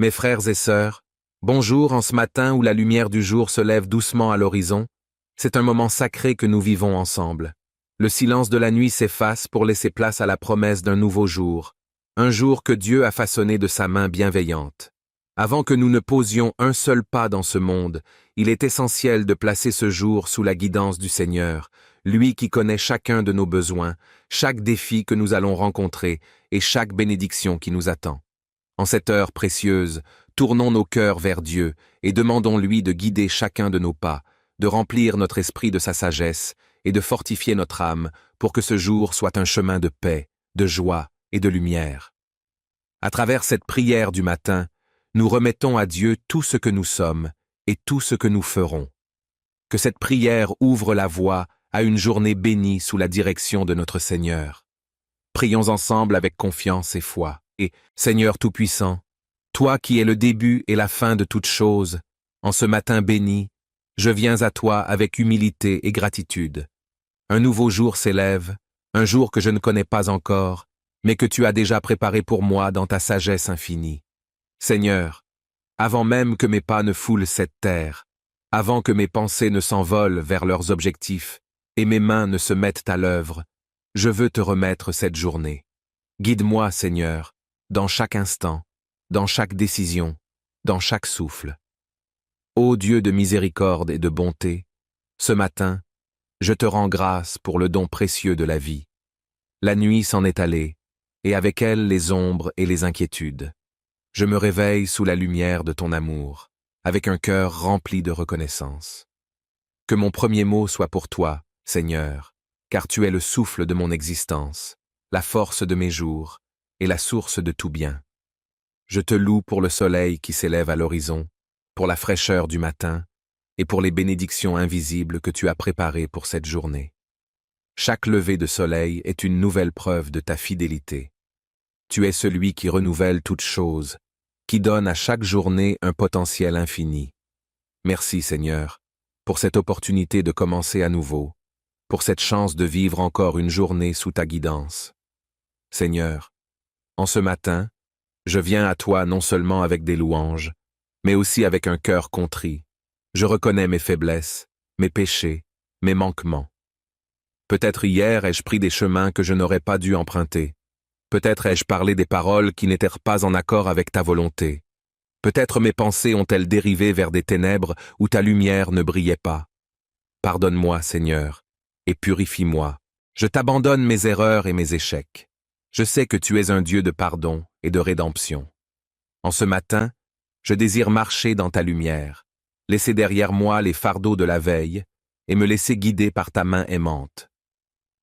Mes frères et sœurs, bonjour en ce matin où la lumière du jour se lève doucement à l'horizon. C'est un moment sacré que nous vivons ensemble. Le silence de la nuit s'efface pour laisser place à la promesse d'un nouveau jour, un jour que Dieu a façonné de sa main bienveillante. Avant que nous ne posions un seul pas dans ce monde, il est essentiel de placer ce jour sous la guidance du Seigneur, lui qui connaît chacun de nos besoins, chaque défi que nous allons rencontrer et chaque bénédiction qui nous attend. En cette heure précieuse, tournons nos cœurs vers Dieu et demandons-lui de guider chacun de nos pas, de remplir notre esprit de sa sagesse et de fortifier notre âme pour que ce jour soit un chemin de paix, de joie et de lumière. À travers cette prière du matin, nous remettons à Dieu tout ce que nous sommes et tout ce que nous ferons. Que cette prière ouvre la voie à une journée bénie sous la direction de notre Seigneur. Prions ensemble avec confiance et foi. Et, Seigneur Tout-Puissant, toi qui es le début et la fin de toutes choses, en ce matin béni, je viens à toi avec humilité et gratitude. Un nouveau jour s'élève, un jour que je ne connais pas encore, mais que tu as déjà préparé pour moi dans ta sagesse infinie. Seigneur, avant même que mes pas ne foulent cette terre, avant que mes pensées ne s'envolent vers leurs objectifs et mes mains ne se mettent à l'œuvre, je veux te remettre cette journée. Guide-moi, Seigneur, dans chaque instant, dans chaque décision, dans chaque souffle. Ô Dieu de miséricorde et de bonté, ce matin, je te rends grâce pour le don précieux de la vie. La nuit s'en est allée, et avec elle les ombres et les inquiétudes. Je me réveille sous la lumière de ton amour, avec un cœur rempli de reconnaissance. Que mon premier mot soit pour toi, Seigneur, car tu es le souffle de mon existence, la force de mes jours, et la source de tout bien. Je te loue pour le soleil qui s'élève à l'horizon, pour la fraîcheur du matin, et pour les bénédictions invisibles que tu as préparées pour cette journée. Chaque lever de soleil est une nouvelle preuve de ta fidélité. Tu es celui qui renouvelle toutes choses, qui donne à chaque journée un potentiel infini. Merci Seigneur, pour cette opportunité de commencer à nouveau, pour cette chance de vivre encore une journée sous ta guidance. Seigneur, en ce matin, je viens à toi non seulement avec des louanges, mais aussi avec un cœur contrit. Je reconnais mes faiblesses, mes péchés, mes manquements. Peut-être hier ai-je pris des chemins que je n'aurais pas dû emprunter. Peut-être ai-je parlé des paroles qui n'étaient pas en accord avec ta volonté. Peut-être mes pensées ont-elles dérivé vers des ténèbres où ta lumière ne brillait pas. Pardonne-moi, Seigneur, et purifie-moi. Je t'abandonne mes erreurs et mes échecs. Je sais que tu es un Dieu de pardon et de rédemption. En ce matin, je désire marcher dans ta lumière, laisser derrière moi les fardeaux de la veille et me laisser guider par ta main aimante.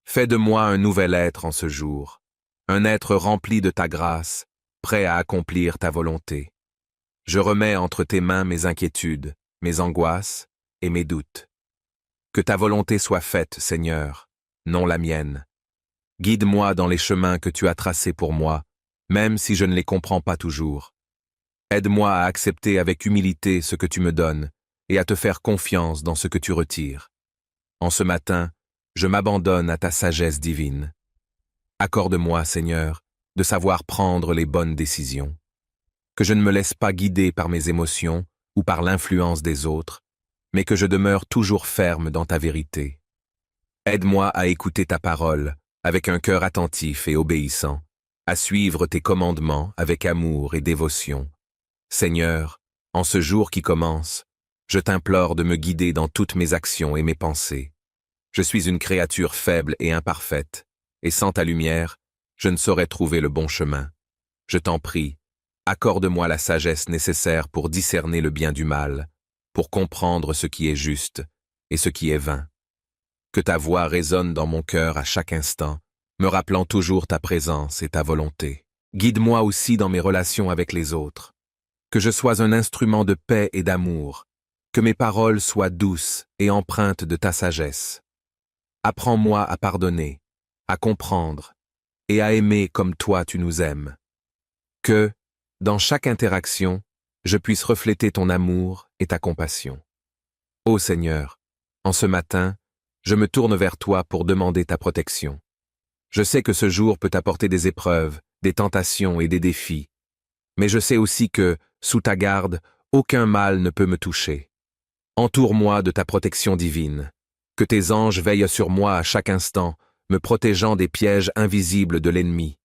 Fais de moi un nouvel être en ce jour, un être rempli de ta grâce, prêt à accomplir ta volonté. Je remets entre tes mains mes inquiétudes, mes angoisses et mes doutes. Que ta volonté soit faite, Seigneur, non la mienne. Guide-moi dans les chemins que tu as tracés pour moi, même si je ne les comprends pas toujours. Aide-moi à accepter avec humilité ce que tu me donnes et à te faire confiance dans ce que tu retires. En ce matin, je m'abandonne à ta sagesse divine. Accorde-moi, Seigneur, de savoir prendre les bonnes décisions. Que je ne me laisse pas guider par mes émotions ou par l'influence des autres, mais que je demeure toujours ferme dans ta vérité. Aide-moi à écouter ta parole avec un cœur attentif et obéissant, à suivre tes commandements avec amour et dévotion. Seigneur, en ce jour qui commence, je t'implore de me guider dans toutes mes actions et mes pensées. Je suis une créature faible et imparfaite, et sans ta lumière, je ne saurais trouver le bon chemin. Je t'en prie, accorde-moi la sagesse nécessaire pour discerner le bien du mal, pour comprendre ce qui est juste et ce qui est vain. Que ta voix résonne dans mon cœur à chaque instant, me rappelant toujours ta présence et ta volonté. Guide-moi aussi dans mes relations avec les autres. Que je sois un instrument de paix et d'amour, que mes paroles soient douces et empreintes de ta sagesse. Apprends-moi à pardonner, à comprendre et à aimer comme toi tu nous aimes. Que, dans chaque interaction, je puisse refléter ton amour et ta compassion. Ô Seigneur, en ce matin, je me tourne vers toi pour demander ta protection. Je sais que ce jour peut apporter des épreuves, des tentations et des défis, mais je sais aussi que, Sous ta garde, aucun mal ne peut me toucher. Entoure-moi de ta protection divine. Que tes anges veillent sur moi à chaque instant, me protégeant des pièges invisibles de l'ennemi.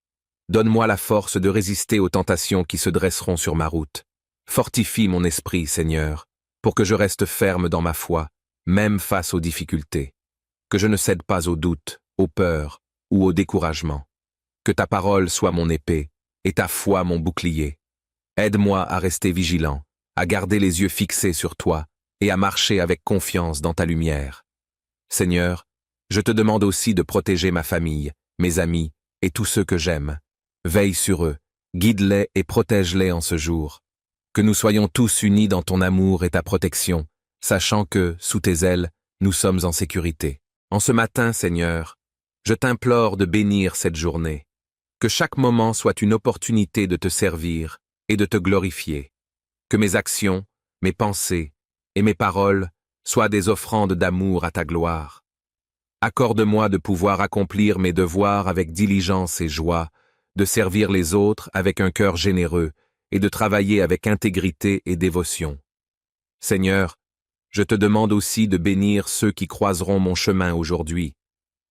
Donne-moi la force de résister aux tentations qui se dresseront sur ma route. Fortifie mon esprit, Seigneur, pour que je reste ferme dans ma foi, même face aux difficultés. Que je ne cède pas aux doutes, aux peurs ou au découragement. Que ta parole soit mon épée et ta foi mon bouclier. Aide-moi à rester vigilant, à garder les yeux fixés sur toi et à marcher avec confiance dans ta lumière. Seigneur, je te demande aussi de protéger ma famille, mes amis et tous ceux que j'aime. Veille sur eux, guide-les et protège-les en ce jour. Que nous soyons tous unis dans ton amour et ta protection, sachant que, sous tes ailes, nous sommes en sécurité. En ce matin, Seigneur, je t'implore de bénir cette journée. Que chaque moment soit une opportunité de te servir et de te glorifier. Que mes actions, mes pensées et mes paroles soient des offrandes d'amour à ta gloire. Accorde-moi de pouvoir accomplir mes devoirs avec diligence et joie, de servir les autres avec un cœur généreux et de travailler avec intégrité et dévotion. Seigneur, je te demande aussi de bénir ceux qui croiseront mon chemin aujourd'hui,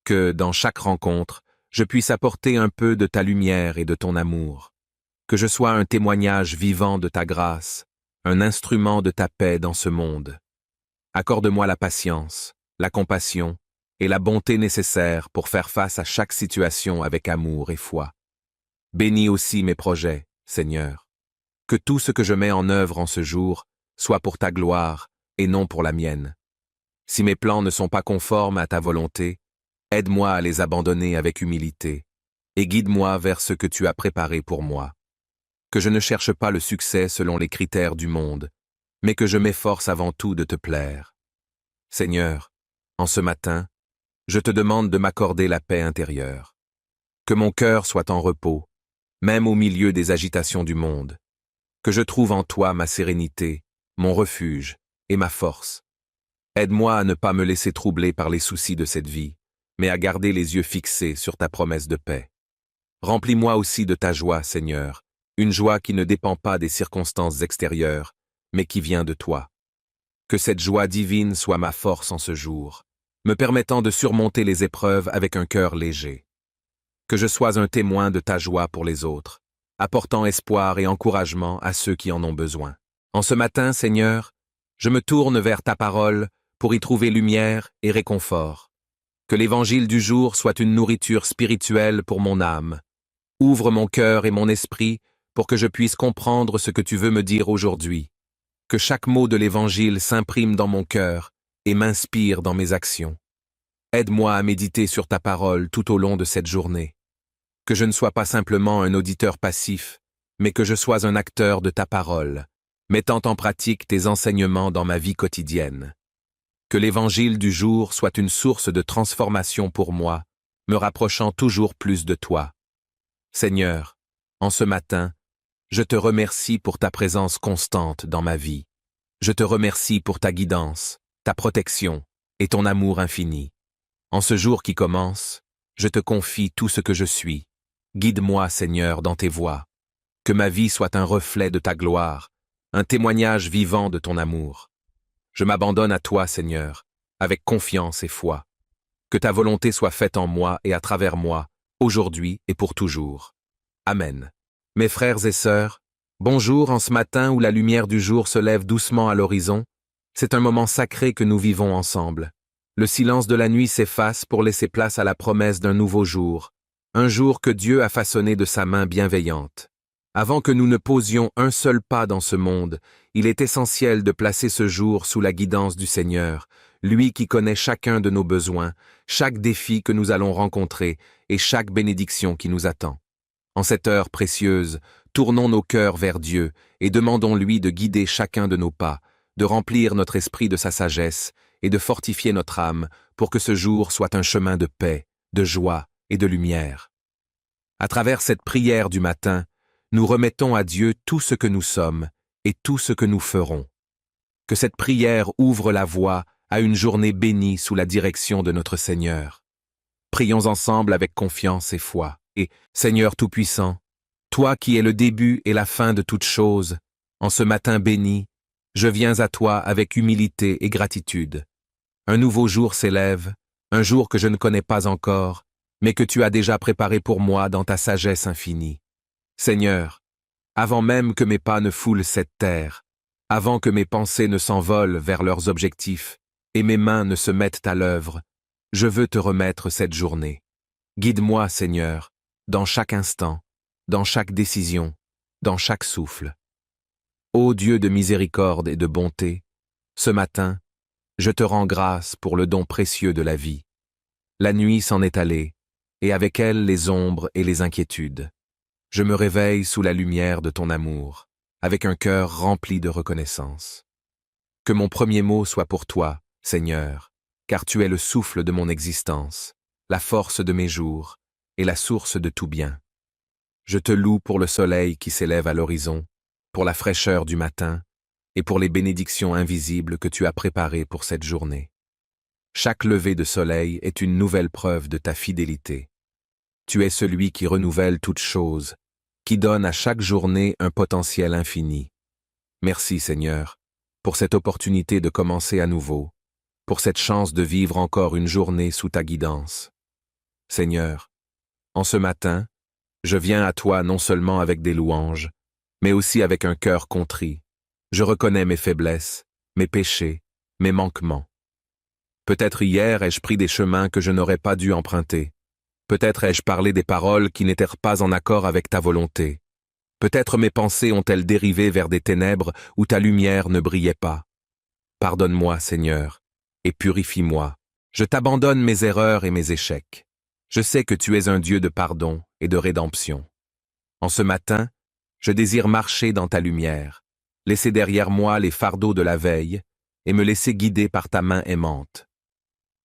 que, dans chaque rencontre, je puisse apporter un peu de ta lumière et de ton amour, que je sois un témoignage vivant de ta grâce, un instrument de ta paix dans ce monde. Accorde-moi la patience, la compassion et la bonté nécessaires pour faire face à chaque situation avec amour et foi. Bénis aussi mes projets, Seigneur. Que tout ce que je mets en œuvre en ce jour soit pour ta gloire et non pour la mienne. Si mes plans ne sont pas conformes à ta volonté, aide-moi à les abandonner avec humilité et guide-moi vers ce que tu as préparé pour moi. Que je ne cherche pas le succès selon les critères du monde, mais que je m'efforce avant tout de te plaire. Seigneur, en ce matin, je te demande de m'accorder la paix intérieure. Que mon cœur soit en repos, même au milieu des agitations du monde. Que je trouve en toi ma sérénité, mon refuge et ma force. Aide-moi à ne pas me laisser troubler par les soucis de cette vie, mais à garder les yeux fixés sur ta promesse de paix. Remplis-moi aussi de ta joie, Seigneur, une joie qui ne dépend pas des circonstances extérieures, mais qui vient de toi. Que cette joie divine soit ma force en ce jour, me permettant de surmonter les épreuves avec un cœur léger. Que je sois un témoin de ta joie pour les autres, apportant espoir et encouragement à ceux qui en ont besoin. En ce matin, Seigneur, je me tourne vers ta parole pour y trouver lumière et réconfort. Que l'évangile du jour soit une nourriture spirituelle pour mon âme. Ouvre mon cœur et mon esprit pour que je puisse comprendre ce que tu veux me dire aujourd'hui. Que chaque mot de l'évangile s'imprime dans mon cœur et m'inspire dans mes actions. Aide-moi à méditer sur ta parole tout au long de cette journée. Que je ne sois pas simplement un auditeur passif, mais que je sois un acteur de ta parole, mettant en pratique tes enseignements dans ma vie quotidienne. Que l'évangile du jour soit une source de transformation pour moi, me rapprochant toujours plus de toi. Seigneur, en ce matin, je te remercie pour ta présence constante dans ma vie. Je te remercie pour ta guidance, ta protection et ton amour infini. En ce jour qui commence, je te confie tout ce que je suis. Guide-moi, Seigneur, dans tes voies. Que ma vie soit un reflet de ta gloire, un témoignage vivant de ton amour. Je m'abandonne à toi, Seigneur, avec confiance et foi. Que ta volonté soit faite en moi et à travers moi, aujourd'hui et pour toujours. Amen. Mes frères et sœurs, bonjour en ce matin où la lumière du jour se lève doucement à l'horizon. C'est un moment sacré que nous vivons ensemble. Le silence de la nuit s'efface pour laisser place à la promesse d'un nouveau jour, un jour que Dieu a façonné de sa main bienveillante. Avant que nous ne posions un seul pas dans ce monde, il est essentiel de placer ce jour sous la guidance du Seigneur, lui qui connaît chacun de nos besoins, chaque défi que nous allons rencontrer et chaque bénédiction qui nous attend. En cette heure précieuse, tournons nos cœurs vers Dieu et demandons-lui de guider chacun de nos pas, de remplir notre esprit de sa sagesse et de fortifier notre âme pour que ce jour soit un chemin de paix, de joie et de lumière. À travers cette prière du matin, nous remettons à Dieu tout ce que nous sommes et tout ce que nous ferons. Que cette prière ouvre la voie à une journée bénie sous la direction de notre Seigneur. Prions ensemble avec confiance et foi. Et, Seigneur Tout-Puissant, toi qui es le début et la fin de toutes choses, En ce matin béni, je viens à toi avec humilité et gratitude. Un nouveau jour s'élève, un jour que je ne connais pas encore, mais que tu as déjà préparé pour moi dans ta sagesse infinie. Seigneur, avant même que mes pas ne foulent cette terre, avant que mes pensées ne s'envolent vers leurs objectifs et mes mains ne se mettent à l'œuvre, je veux te remettre cette journée. Guide-moi, Seigneur, dans chaque instant, dans chaque décision, dans chaque souffle. Ô Dieu de miséricorde et de bonté, ce matin, je te rends grâce pour le don précieux de la vie. La nuit s'en est allée, et avec elle les ombres et les inquiétudes. Je me réveille sous la lumière de ton amour, avec un cœur rempli de reconnaissance. Que mon premier mot soit pour toi, Seigneur, car tu es le souffle de mon existence, la force de mes jours et la source de tout bien. Je te loue pour le soleil qui s'élève à l'horizon, pour la fraîcheur du matin et pour les bénédictions invisibles que tu as préparées pour cette journée. Chaque lever de soleil est une nouvelle preuve de ta fidélité. Tu es celui qui renouvelle toutes choses, qui donne à chaque journée un potentiel infini. Merci Seigneur, pour cette opportunité de commencer à nouveau, pour cette chance de vivre encore une journée sous ta guidance. Seigneur, en ce matin, je viens à toi non seulement avec des louanges, mais aussi avec un cœur contrit. Je reconnais mes faiblesses, mes péchés, mes manquements. Peut-être hier ai-je pris des chemins que je n'aurais pas dû emprunter. Peut-être ai-je parlé des paroles qui n'étaient pas en accord avec ta volonté. Peut-être mes pensées ont-elles dérivé vers des ténèbres où ta lumière ne brillait pas. Pardonne-moi, Seigneur, et purifie-moi. Je t'abandonne mes erreurs et mes échecs. Je sais que tu es un Dieu de pardon et de rédemption. En ce matin, je désire marcher dans ta lumière, laisser derrière moi les fardeaux de la veille et me laisser guider par ta main aimante.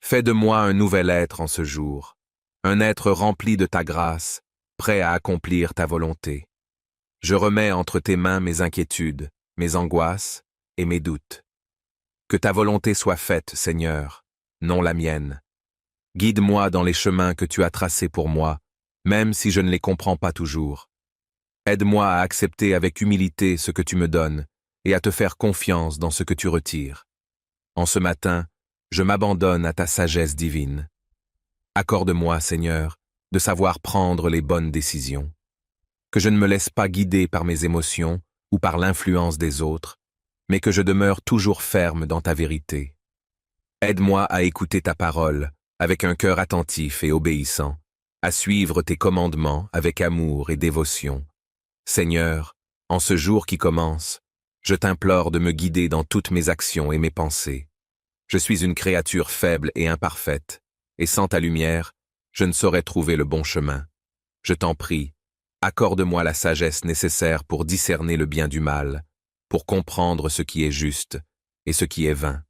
Fais de moi un nouvel être en ce jour, un être rempli de ta grâce, prêt à accomplir ta volonté. Je remets entre tes mains mes inquiétudes, mes angoisses et mes doutes. Que ta volonté soit faite, Seigneur, non la mienne. Guide-moi dans les chemins que tu as tracés pour moi, même si je ne les comprends pas toujours. Aide-moi à accepter avec humilité ce que tu me donnes et à te faire confiance dans ce que tu retires. En ce matin, je m'abandonne à ta sagesse divine. Accorde-moi, Seigneur, de savoir prendre les bonnes décisions. Que je ne me laisse pas guider par mes émotions ou par l'influence des autres, mais que je demeure toujours ferme dans ta vérité. Aide-moi à écouter ta parole avec un cœur attentif et obéissant, à suivre tes commandements avec amour et dévotion. Seigneur, en ce jour qui commence, je t'implore de me guider dans toutes mes actions et mes pensées. Je suis une créature faible et imparfaite, et sans ta lumière, je ne saurais trouver le bon chemin. Je t'en prie, accorde-moi la sagesse nécessaire pour discerner le bien du mal, pour comprendre ce qui est juste et ce qui est vain.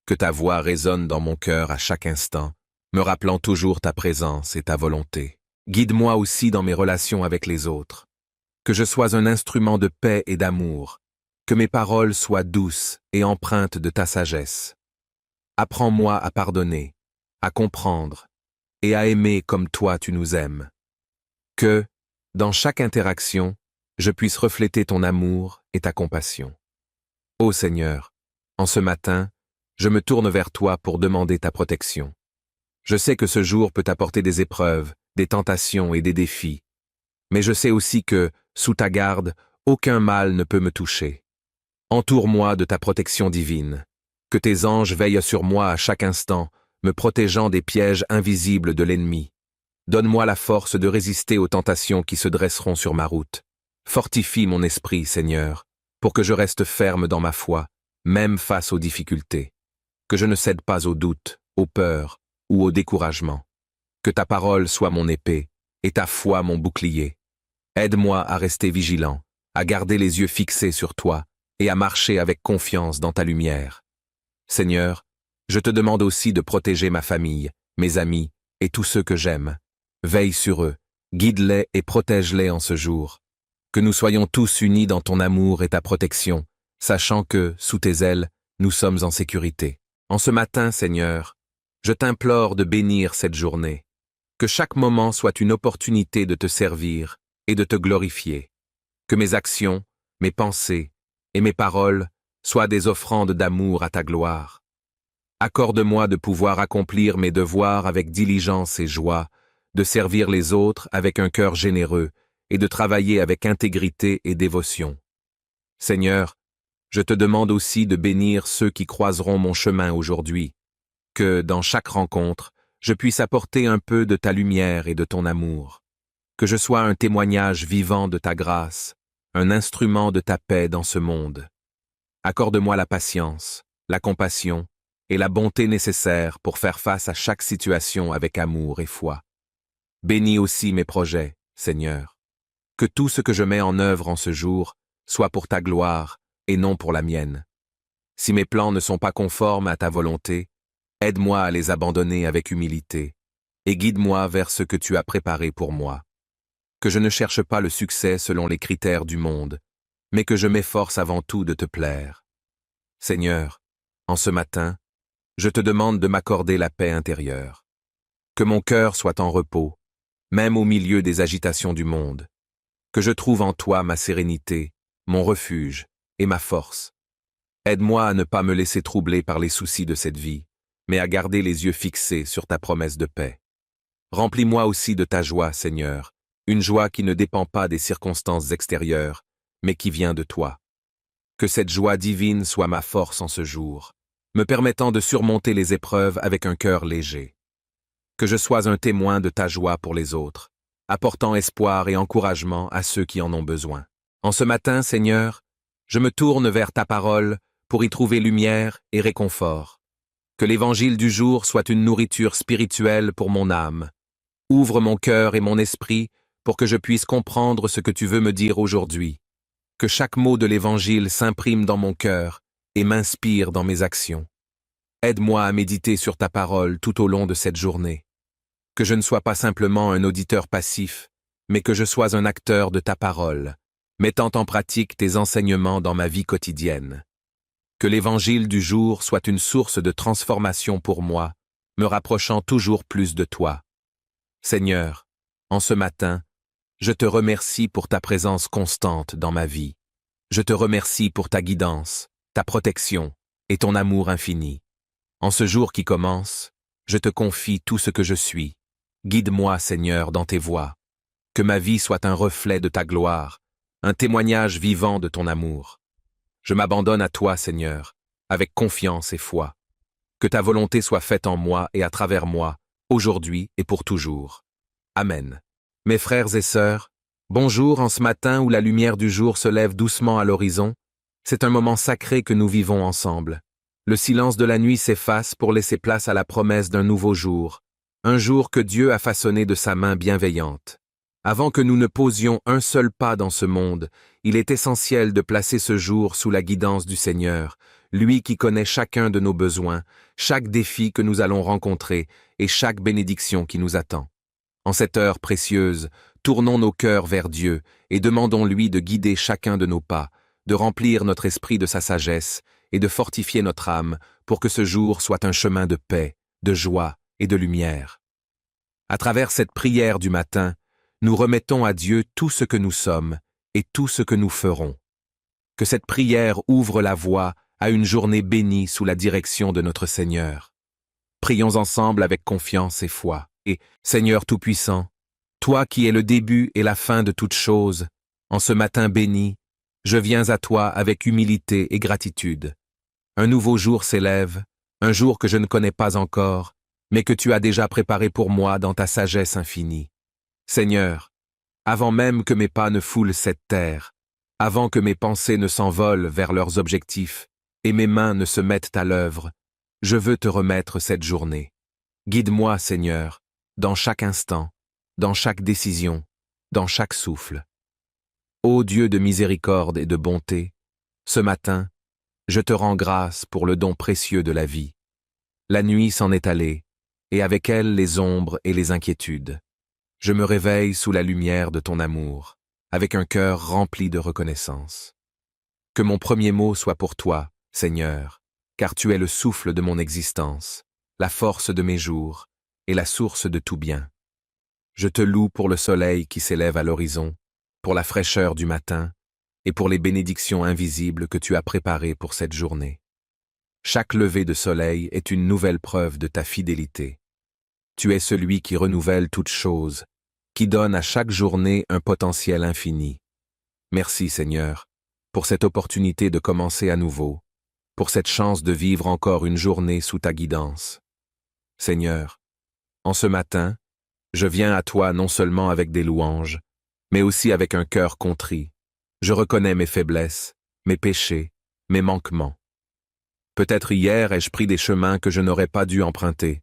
Que ta voix résonne dans mon cœur à chaque instant, me rappelant toujours ta présence et ta volonté. Guide-moi aussi dans mes relations avec les autres. Que je sois un instrument de paix et d'amour, que mes paroles soient douces et empreintes de ta sagesse. Apprends-moi à pardonner, à comprendre et à aimer comme toi tu nous aimes. Que, dans chaque interaction, je puisse refléter ton amour et ta compassion. Ô Seigneur, en ce matin, je me tourne vers toi pour demander ta protection. Je sais que ce jour peut apporter des épreuves, des tentations et des défis, mais je sais aussi que, sous ta garde, aucun mal ne peut me toucher. Entoure-moi de ta protection divine. Que tes anges veillent sur moi à chaque instant, me protégeant des pièges invisibles de l'ennemi. Donne-moi la force de résister aux tentations qui se dresseront sur ma route. Fortifie mon esprit, Seigneur, pour que je reste ferme dans ma foi, même face aux difficultés. Que je ne cède pas aux doutes, aux peurs ou au découragement. Que ta parole soit mon épée et ta foi mon bouclier. Aide-moi à rester vigilant, à garder les yeux fixés sur toi et à marcher avec confiance dans ta lumière. Seigneur, je te demande aussi de protéger ma famille, mes amis et tous ceux que j'aime. Veille sur eux, guide-les et protège-les en ce jour. Que nous soyons tous unis dans ton amour et ta protection, sachant que, sous tes ailes, nous sommes en sécurité. En ce matin, Seigneur, je t'implore de bénir cette journée. Que chaque moment soit une opportunité de te servir et de te glorifier. Que mes actions, mes pensées et mes paroles soient des offrandes d'amour à ta gloire. Accorde-moi de pouvoir accomplir mes devoirs avec diligence et joie, de servir les autres avec un cœur généreux et de travailler avec intégrité et dévotion. Seigneur, je te demande aussi de bénir ceux qui croiseront mon chemin aujourd'hui, que, dans chaque rencontre, je puisse apporter un peu de ta lumière et de ton amour, que je sois un témoignage vivant de ta grâce, un instrument de ta paix dans ce monde. Accorde-moi la patience, la compassion et la bonté nécessaires pour faire face à chaque situation avec amour et foi. Bénis aussi mes projets, Seigneur. Que tout ce que je mets en œuvre en ce jour soit pour ta gloire et non pour la mienne. Si mes plans ne sont pas conformes à ta volonté, aide-moi à les abandonner avec humilité et guide-moi vers ce que tu as préparé pour moi. Que je ne cherche pas le succès selon les critères du monde, mais que je m'efforce avant tout de te plaire. Seigneur, en ce matin, je te demande de m'accorder la paix intérieure. Que mon cœur soit en repos, même au milieu des agitations du monde. Que je trouve en toi ma sérénité, mon refuge et ma force. Aide-moi à ne pas me laisser troubler par les soucis de cette vie, mais à garder les yeux fixés sur ta promesse de paix. Remplis-moi aussi de ta joie, Seigneur, une joie qui ne dépend pas des circonstances extérieures, mais qui vient de toi. Que cette joie divine soit ma force en ce jour, me permettant de surmonter les épreuves avec un cœur léger. Que je sois un témoin de ta joie pour les autres, apportant espoir et encouragement à ceux qui en ont besoin. En ce matin, Seigneur, je me tourne vers ta parole pour y trouver lumière et réconfort. Que l'évangile du jour soit une nourriture spirituelle pour mon âme. Ouvre mon cœur et mon esprit pour que je puisse comprendre ce que tu veux me dire aujourd'hui. Que chaque mot de l'évangile s'imprime dans mon cœur et m'inspire dans mes actions. Aide-moi à méditer sur ta parole tout au long de cette journée. Que je ne sois pas simplement un auditeur passif, mais que je sois un acteur de ta parole, mettant en pratique tes enseignements dans ma vie quotidienne. Que l'évangile du jour soit une source de transformation pour moi, me rapprochant toujours plus de toi. Seigneur, en ce matin, je te remercie pour ta présence constante dans ma vie. Je te remercie pour ta guidance, ta protection et ton amour infini. En ce jour qui commence, je te confie tout ce que je suis. Guide-moi, Seigneur, dans tes voies. Que ma vie soit un reflet de ta gloire, un témoignage vivant de ton amour. Je m'abandonne à toi, Seigneur, avec confiance et foi. Que ta volonté soit faite en moi et à travers moi, aujourd'hui et pour toujours. Amen. Mes frères et sœurs, bonjour en ce matin où la lumière du jour se lève doucement à l'horizon. C'est un moment sacré que nous vivons ensemble. Le silence de la nuit s'efface pour laisser place à la promesse d'un nouveau jour, un jour que Dieu a façonné de sa main bienveillante. Avant que nous ne posions un seul pas dans ce monde, il est essentiel de placer ce jour sous la guidance du Seigneur, lui qui connaît chacun de nos besoins, chaque défi que nous allons rencontrer et chaque bénédiction qui nous attend. En cette heure précieuse, tournons nos cœurs vers Dieu et demandons-lui de guider chacun de nos pas, de remplir notre esprit de sa sagesse et de fortifier notre âme pour que ce jour soit un chemin de paix, de joie et de lumière. À travers cette prière du matin, nous remettons à Dieu tout ce que nous sommes et tout ce que nous ferons. Que cette prière ouvre la voie à une journée bénie sous la direction de notre Seigneur. Prions ensemble avec confiance et foi. Et, Seigneur Tout-Puissant, toi qui es le début et la fin de toutes choses, en ce matin béni, je viens à toi avec humilité et gratitude. Un nouveau jour s'élève, un jour que je ne connais pas encore, mais que tu as déjà préparé pour moi dans ta sagesse infinie. Seigneur, avant même que mes pas ne foulent cette terre, avant que mes pensées ne s'envolent vers leurs objectifs et mes mains ne se mettent à l'œuvre, je veux te remettre cette journée. Guide-moi, Seigneur, dans chaque instant, dans chaque décision, dans chaque souffle. Ô Dieu de miséricorde et de bonté, ce matin, je te rends grâce pour le don précieux de la vie. La nuit s'en est allée, et avec elle les ombres et les inquiétudes. Je me réveille sous la lumière de ton amour, avec un cœur rempli de reconnaissance. Que mon premier mot soit pour toi, Seigneur, car tu es le souffle de mon existence, la force de mes jours et la source de tout bien. Je te loue pour le soleil qui s'élève à l'horizon, pour la fraîcheur du matin et pour les bénédictions invisibles que tu as préparées pour cette journée. Chaque lever de soleil est une nouvelle preuve de ta fidélité. Tu es celui qui renouvelle toutes choses, qui donne à chaque journée un potentiel infini. Merci Seigneur, pour cette opportunité de commencer à nouveau, pour cette chance de vivre encore une journée sous ta guidance. Seigneur, en ce matin, je viens à toi non seulement avec des louanges, mais aussi avec un cœur contrit. Je reconnais mes faiblesses, mes péchés, mes manquements. Peut-être hier ai-je pris des chemins que je n'aurais pas dû emprunter.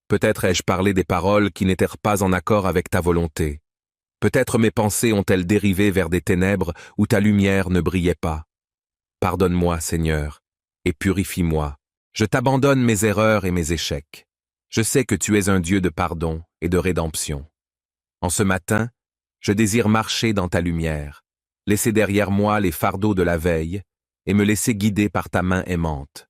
Peut-être ai-je parlé des paroles qui n'étaient pas en accord avec ta volonté. Peut-être mes pensées ont-elles dérivé vers des ténèbres où ta lumière ne brillait pas. Pardonne-moi, Seigneur, et purifie-moi. Je t'abandonne mes erreurs et mes échecs. Je sais que tu es un Dieu de pardon et de rédemption. En ce matin, je désire marcher dans ta lumière, laisser derrière moi les fardeaux de la veille et me laisser guider par ta main aimante.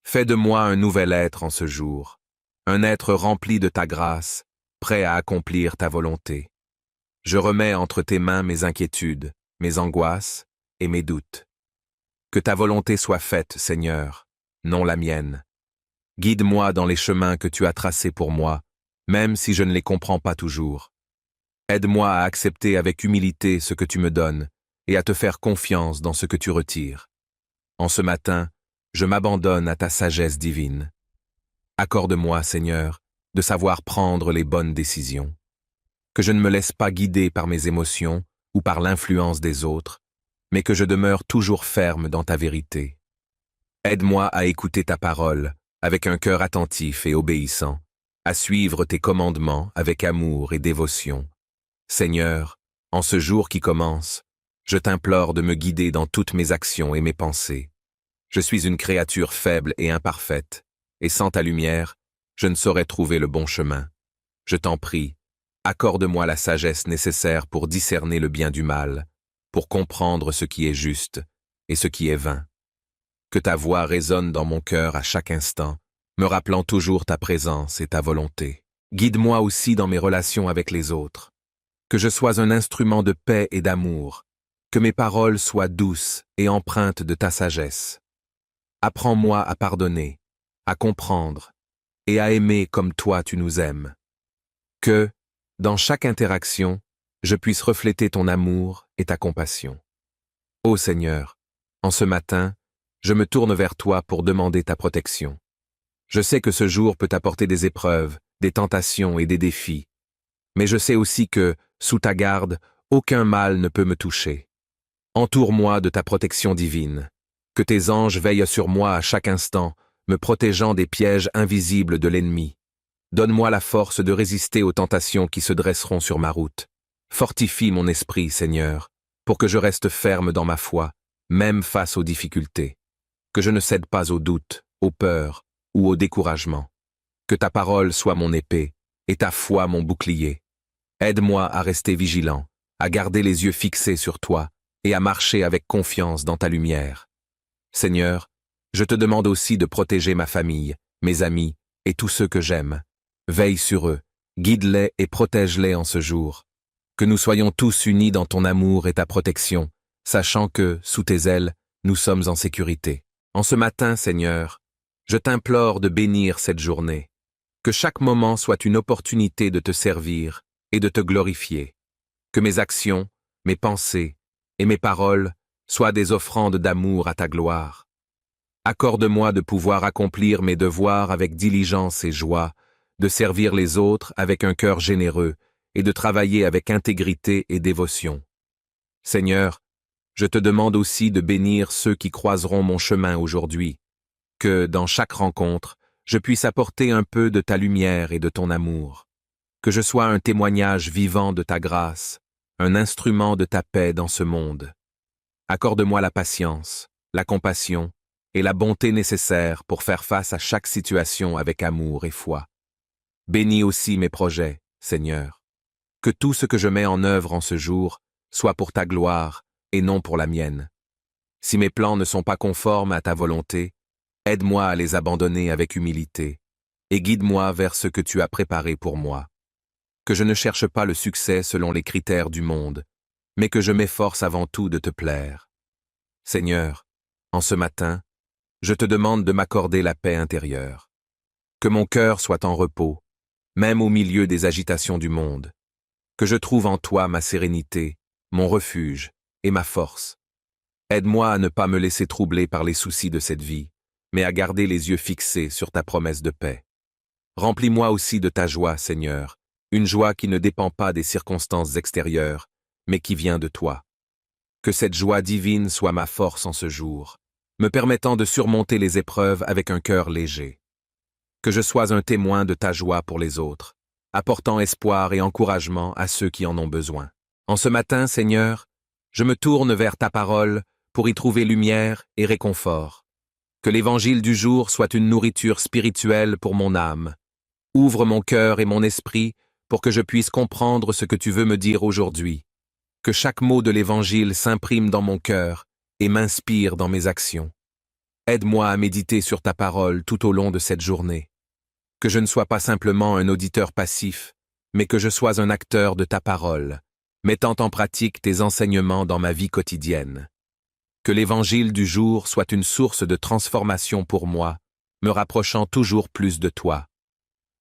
Fais de moi un nouvel être en ce jour, un être rempli de ta grâce, prêt à accomplir ta volonté. Je remets entre tes mains mes inquiétudes, mes angoisses et mes doutes. Que ta volonté soit faite, Seigneur, non la mienne. Guide-moi dans les chemins que tu as tracés pour moi, même si je ne les comprends pas toujours. Aide-moi à accepter avec humilité ce que tu me donnes et à te faire confiance dans ce que tu retires. En ce matin, je m'abandonne à ta sagesse divine. Accorde-moi, Seigneur, de savoir prendre les bonnes décisions. Que je ne me laisse pas guider par mes émotions ou par l'influence des autres, mais que je demeure toujours ferme dans ta vérité. Aide-moi à écouter ta parole avec un cœur attentif et obéissant, à suivre tes commandements avec amour et dévotion. Seigneur, en ce jour qui commence, je t'implore de me guider dans toutes mes actions et mes pensées. Je suis une créature faible et imparfaite, et sans ta lumière, je ne saurais trouver le bon chemin. Je t'en prie, accorde-moi la sagesse nécessaire pour discerner le bien du mal, pour comprendre ce qui est juste et ce qui est vain. Que ta voix résonne dans mon cœur à chaque instant, me rappelant toujours ta présence et ta volonté. Guide-moi aussi dans mes relations avec les autres. Que je sois un instrument de paix et d'amour, que mes paroles soient douces et empreintes de ta sagesse. Apprends-moi à pardonner, à comprendre et à aimer comme toi tu nous aimes. Que, dans chaque interaction, je puisse refléter ton amour et ta compassion. Ô Seigneur, en ce matin, je me tourne vers toi pour demander ta protection. Je sais que ce jour peut apporter des épreuves, des tentations et des défis, mais je sais aussi que, sous ta garde, aucun mal ne peut me toucher. Entoure-moi de ta protection divine. Que tes anges veillent sur moi à chaque instant, me protégeant des pièges invisibles de l'ennemi. Donne-moi la force de résister aux tentations qui se dresseront sur ma route. Fortifie mon esprit, Seigneur, pour que je reste ferme dans ma foi, même face aux difficultés. Que je ne cède pas aux doutes, aux peurs ou au découragement. Que ta parole soit mon épée et ta foi mon bouclier. Aide-moi à rester vigilant, à garder les yeux fixés sur toi et à marcher avec confiance dans ta lumière. Seigneur, je te demande aussi de protéger ma famille, mes amis et tous ceux que j'aime. Veille sur eux, guide-les et protège-les en ce jour. Que nous soyons tous unis dans ton amour et ta protection, sachant que, sous tes ailes, nous sommes en sécurité. En ce matin, Seigneur, je t'implore de bénir cette journée. Que chaque moment soit une opportunité de te servir et de te glorifier. Que mes actions, mes pensées et mes paroles soient des offrandes d'amour à ta gloire. Accorde-moi de pouvoir accomplir mes devoirs avec diligence et joie, de servir les autres avec un cœur généreux et de travailler avec intégrité et dévotion. Seigneur, je te demande aussi de bénir ceux qui croiseront mon chemin aujourd'hui, que, dans chaque rencontre, je puisse apporter un peu de ta lumière et de ton amour, que je sois un témoignage vivant de ta grâce, un instrument de ta paix dans ce monde. Accorde-moi la patience, la compassion et la bonté nécessaires pour faire face à chaque situation avec amour et foi. Bénis aussi mes projets, Seigneur. Que tout ce que je mets en œuvre en ce jour soit pour ta gloire et non pour la mienne. Si mes plans ne sont pas conformes à ta volonté, aide-moi à les abandonner avec humilité et guide-moi vers ce que tu as préparé pour moi. Que je ne cherche pas le succès selon les critères du monde, mais que je m'efforce avant tout de te plaire. Seigneur, en ce matin, je te demande de m'accorder la paix intérieure. Que mon cœur soit en repos, même au milieu des agitations du monde. Que je trouve en toi ma sérénité, mon refuge et ma force. Aide-moi à ne pas me laisser troubler par les soucis de cette vie, mais à garder les yeux fixés sur ta promesse de paix. Remplis-moi aussi de ta joie, Seigneur, une joie qui ne dépend pas des circonstances extérieures, mais qui vient de toi. Que cette joie divine soit ma force en ce jour, me permettant de surmonter les épreuves avec un cœur léger. Que je sois un témoin de ta joie pour les autres, apportant espoir et encouragement à ceux qui en ont besoin. En ce matin, Seigneur, je me tourne vers ta parole pour y trouver lumière et réconfort. Que l'évangile du jour soit une nourriture spirituelle pour mon âme. Ouvre mon cœur et mon esprit pour que je puisse comprendre ce que tu veux me dire aujourd'hui. Que chaque mot de l'évangile s'imprime dans mon cœur et m'inspire dans mes actions. Aide-moi à méditer sur ta parole tout au long de cette journée. Que je ne sois pas simplement un auditeur passif, mais que je sois un acteur de ta parole, mettant en pratique tes enseignements dans ma vie quotidienne. Que l'évangile du jour soit une source de transformation pour moi, me rapprochant toujours plus de toi.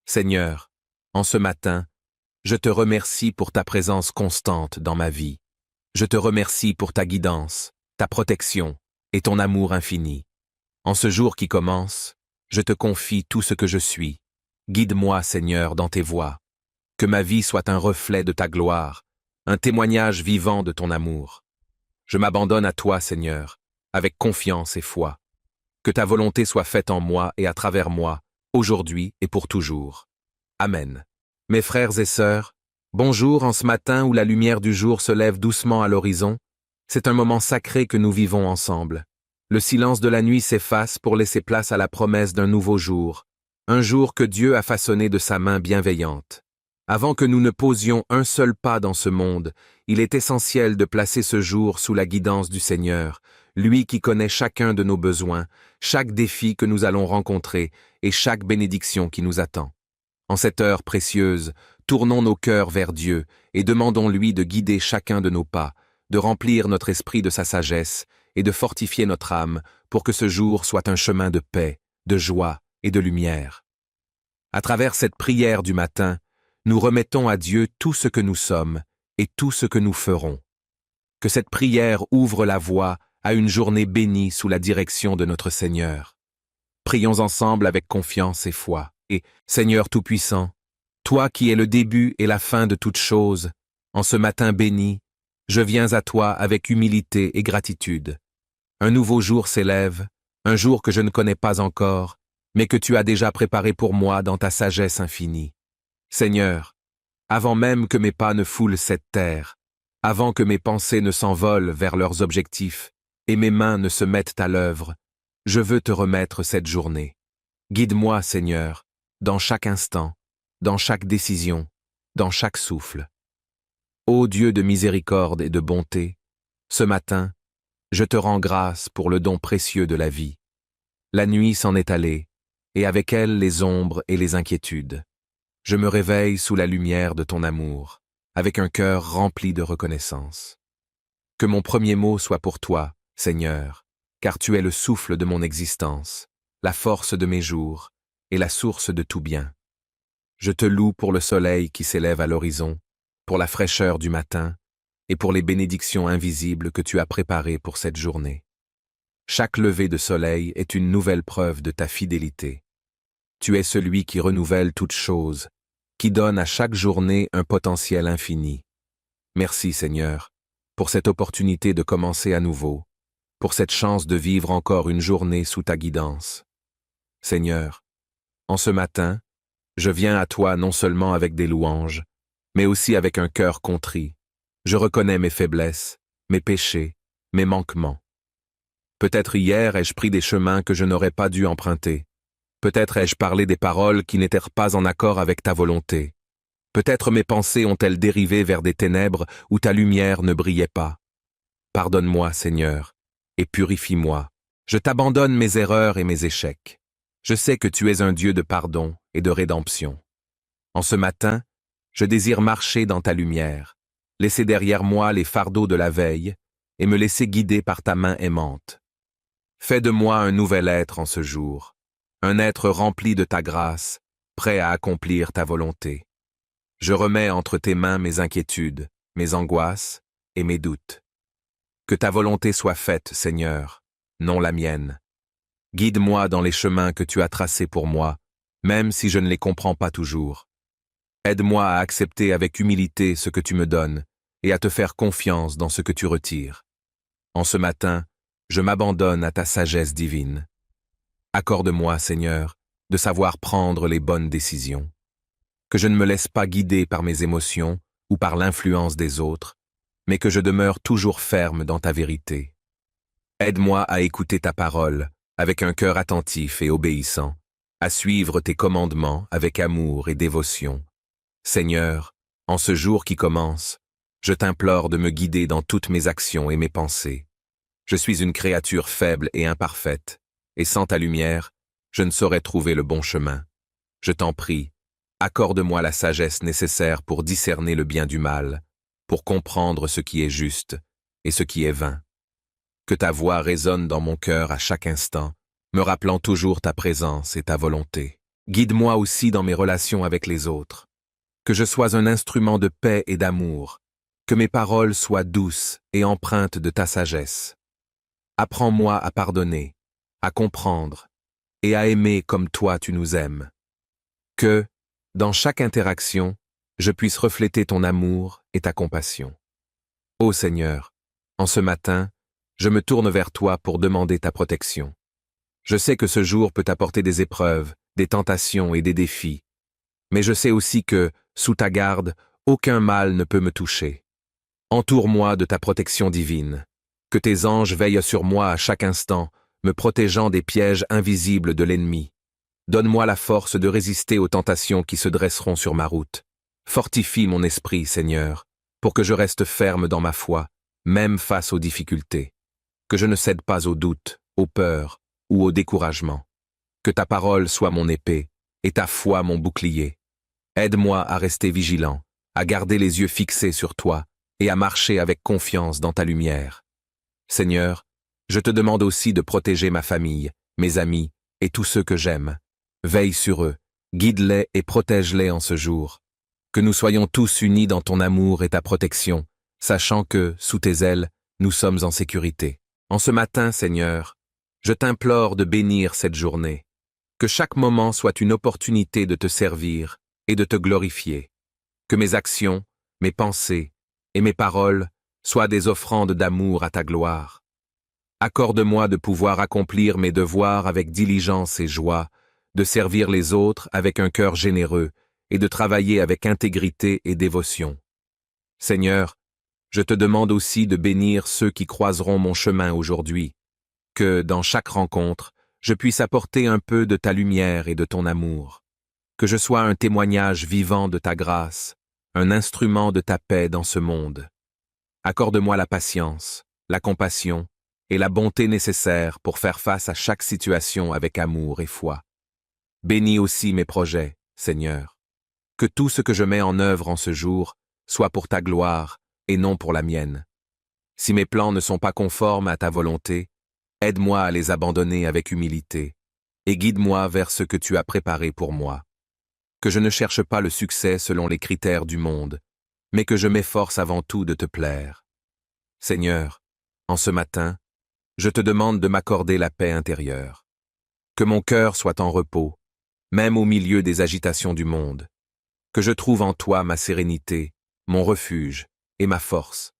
Seigneur, en ce matin, je te remercie pour ta présence constante dans ma vie. Je te remercie pour ta guidance, ta protection et ton amour infini. En ce jour qui commence, je te confie tout ce que je suis. Guide-moi, Seigneur, dans tes voies. Que ma vie soit un reflet de ta gloire, un témoignage vivant de ton amour. Je m'abandonne à toi, Seigneur, avec confiance et foi. Que ta volonté soit faite en moi et à travers moi, aujourd'hui et pour toujours. Amen. Mes frères et sœurs, bonjour en ce matin où la lumière du jour se lève doucement à l'horizon. C'est un moment sacré que nous vivons ensemble. Le silence de la nuit s'efface pour laisser place à la promesse d'un nouveau jour, un jour que Dieu a façonné de sa main bienveillante. Avant que nous ne posions un seul pas dans ce monde, il est essentiel de placer ce jour sous la guidance du Seigneur, lui qui connaît chacun de nos besoins, chaque défi que nous allons rencontrer et chaque bénédiction qui nous attend. En cette heure précieuse, tournons nos cœurs vers Dieu et demandons-lui de guider chacun de nos pas, de remplir notre esprit de sa sagesse et de fortifier notre âme pour que ce jour soit un chemin de paix, de joie et de lumière. À travers cette prière du matin, nous remettons à Dieu tout ce que nous sommes et tout ce que nous ferons. Que cette prière ouvre la voie à une journée bénie sous la direction de notre Seigneur. Prions ensemble avec confiance et foi. Et, Seigneur Tout-Puissant, toi qui es le début et la fin de toutes choses, en ce matin béni, je viens à toi avec humilité et gratitude. Un nouveau jour s'élève, un jour que je ne connais pas encore, mais que tu as déjà préparé pour moi dans ta sagesse infinie. Seigneur, avant même que mes pas ne foulent cette terre, avant que mes pensées ne s'envolent vers leurs objectifs et mes mains ne se mettent à l'œuvre, je veux te remettre cette journée. Guide-moi, Seigneur, dans chaque instant, dans chaque décision, dans chaque souffle. Ô Dieu de miséricorde et de bonté, ce matin, je te rends grâce pour le don précieux de la vie. La nuit s'en est allée, et avec elle les ombres et les inquiétudes. Je me réveille sous la lumière de ton amour, avec un cœur rempli de reconnaissance. Que mon premier mot soit pour toi, Seigneur, car tu es le souffle de mon existence, la force de mes jours et la source de tout bien. Je te loue pour le soleil qui s'élève à l'horizon, pour la fraîcheur du matin et pour les bénédictions invisibles que tu as préparées pour cette journée. Chaque lever de soleil est une nouvelle preuve de ta fidélité. Tu es celui qui renouvelle toutes choses, qui donne à chaque journée un potentiel infini. Merci Seigneur, pour cette opportunité de commencer à nouveau, pour cette chance de vivre encore une journée sous ta guidance. Seigneur, en ce matin, je viens à toi non seulement avec des louanges, mais aussi avec un cœur contrit. Je reconnais mes faiblesses, mes péchés, mes manquements. Peut-être hier ai-je pris des chemins que je n'aurais pas dû emprunter. Peut-être ai-je parlé des paroles qui n'étaient pas en accord avec ta volonté. Peut-être mes pensées ont-elles dérivé vers des ténèbres où ta lumière ne brillait pas. Pardonne-moi, Seigneur, et purifie-moi. Je t'abandonne mes erreurs et mes échecs. Je sais que tu es un Dieu de pardon et de rédemption. En ce matin, je désire marcher dans ta lumière, laisser derrière moi les fardeaux de la veille et me laisser guider par ta main aimante. Fais de moi un nouvel être en ce jour, un être rempli de ta grâce, prêt à accomplir ta volonté. Je remets entre tes mains mes inquiétudes, mes angoisses et mes doutes. Que ta volonté soit faite, Seigneur, non la mienne. Guide-moi dans les chemins que tu as tracés pour moi, même si je ne les comprends pas toujours. Aide-moi à accepter avec humilité ce que tu me donnes et à te faire confiance dans ce que tu retires. En ce matin, je m'abandonne à ta sagesse divine. Accorde-moi, Seigneur, de savoir prendre les bonnes décisions. Que je ne me laisse pas guider par mes émotions ou par l'influence des autres, mais que je demeure toujours ferme dans ta vérité. Aide-moi à écouter ta parole avec un cœur attentif et obéissant, à suivre tes commandements avec amour et dévotion. Seigneur, en ce jour qui commence, je t'implore de me guider dans toutes mes actions et mes pensées. Je suis une créature faible et imparfaite, et sans ta lumière, je ne saurais trouver le bon chemin. Je t'en prie, accorde-moi la sagesse nécessaire pour discerner le bien du mal, pour comprendre ce qui est juste et ce qui est vain. Que ta voix résonne dans mon cœur à chaque instant, me rappelant toujours ta présence et ta volonté. Guide-moi aussi dans mes relations avec les autres. Que je sois un instrument de paix et d'amour, que mes paroles soient douces et empreintes de ta sagesse. Apprends-moi à pardonner, à comprendre et à aimer comme toi tu nous aimes. Que, dans chaque interaction, je puisse refléter ton amour et ta compassion. Ô Seigneur, en ce matin, je me tourne vers toi pour demander ta protection. Je sais que ce jour peut apporter des épreuves, des tentations et des défis, mais je sais aussi que, sous ta garde, aucun mal ne peut me toucher. Entoure-moi de ta protection divine. Que tes anges veillent sur moi à chaque instant, me protégeant des pièges invisibles de l'ennemi. Donne-moi la force de résister aux tentations qui se dresseront sur ma route. Fortifie mon esprit, Seigneur, pour que je reste ferme dans ma foi, même face aux difficultés. Que je ne cède pas aux doutes, aux peurs ou au découragement. Que ta parole soit mon épée et ta foi mon bouclier. Aide-moi à rester vigilant, à garder les yeux fixés sur toi et à marcher avec confiance dans ta lumière. Seigneur, je te demande aussi de protéger ma famille, mes amis et tous ceux que j'aime. Veille sur eux, guide-les et protège-les en ce jour. Que nous soyons tous unis dans ton amour et ta protection, sachant que, sous tes ailes, nous sommes en sécurité. En ce matin, Seigneur, je t'implore de bénir cette journée. Que chaque moment soit une opportunité de te servir et de te glorifier. Que mes actions, mes pensées et mes paroles soient des offrandes d'amour à ta gloire. Accorde-moi de pouvoir accomplir mes devoirs avec diligence et joie, de servir les autres avec un cœur généreux et de travailler avec intégrité et dévotion. Seigneur, je te demande aussi de bénir ceux qui croiseront mon chemin aujourd'hui, que, dans chaque rencontre, je puisse apporter un peu de ta lumière et de ton amour, que je sois un témoignage vivant de ta grâce, un instrument de ta paix dans ce monde. Accorde-moi la patience, la compassion et la bonté nécessaires pour faire face à chaque situation avec amour et foi. Bénis aussi mes projets, Seigneur. Que tout ce que je mets en œuvre en ce jour soit pour ta gloire et non pour la mienne. Si mes plans ne sont pas conformes à ta volonté, aide-moi à les abandonner avec humilité et guide-moi vers ce que tu as préparé pour moi. Que je ne cherche pas le succès selon les critères du monde, mais que je m'efforce avant tout de te plaire. Seigneur, en ce matin, je te demande de m'accorder la paix intérieure. Que mon cœur soit en repos, même au milieu des agitations du monde. Que je trouve en toi ma sérénité, mon refuge et ma force.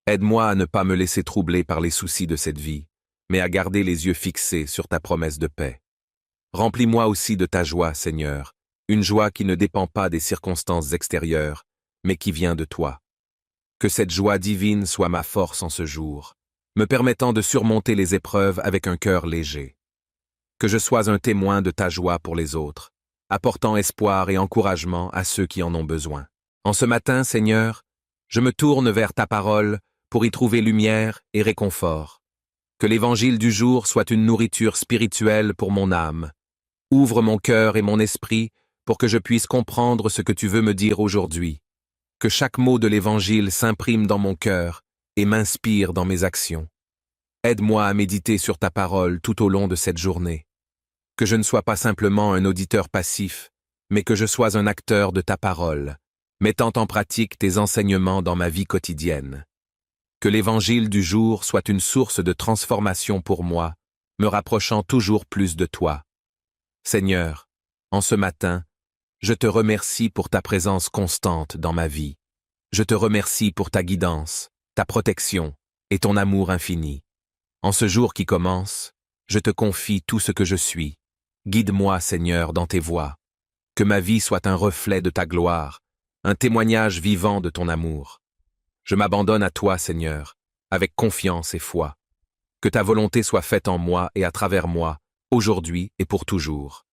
Aide-moi à ne pas me laisser troubler par les soucis de cette vie, mais à garder les yeux fixés sur ta promesse de paix. Remplis-moi aussi de ta joie, Seigneur, une joie qui ne dépend pas des circonstances extérieures, mais qui vient de toi. Que cette joie divine soit ma force en ce jour, me permettant de surmonter les épreuves avec un cœur léger. Que je sois un témoin de ta joie pour les autres, apportant espoir et encouragement à ceux qui en ont besoin. En ce matin, Seigneur, je me tourne vers ta parole pour y trouver lumière et réconfort. Que l'évangile du jour soit une nourriture spirituelle pour mon âme. Ouvre mon cœur et mon esprit pour que je puisse comprendre ce que tu veux me dire aujourd'hui. Que chaque mot de l'Évangile s'imprime dans mon cœur et m'inspire dans mes actions. Aide-moi à méditer sur ta parole tout au long de cette journée. Que je ne sois pas simplement un auditeur passif, mais que je sois un acteur de ta parole, mettant en pratique tes enseignements dans ma vie quotidienne. Que l'Évangile du jour soit une source de transformation pour moi, me rapprochant toujours plus de toi. Seigneur, en ce matin, je te remercie pour ta présence constante dans ma vie. Je te remercie pour ta guidance, ta protection et ton amour infini. En ce jour qui commence, je te confie tout ce que je suis. Guide-moi, Seigneur, dans tes voies. Que ma vie soit un reflet de ta gloire, un témoignage vivant de ton amour. Je m'abandonne à toi, Seigneur, avec confiance et foi. Que ta volonté soit faite en moi et à travers moi, aujourd'hui et pour toujours.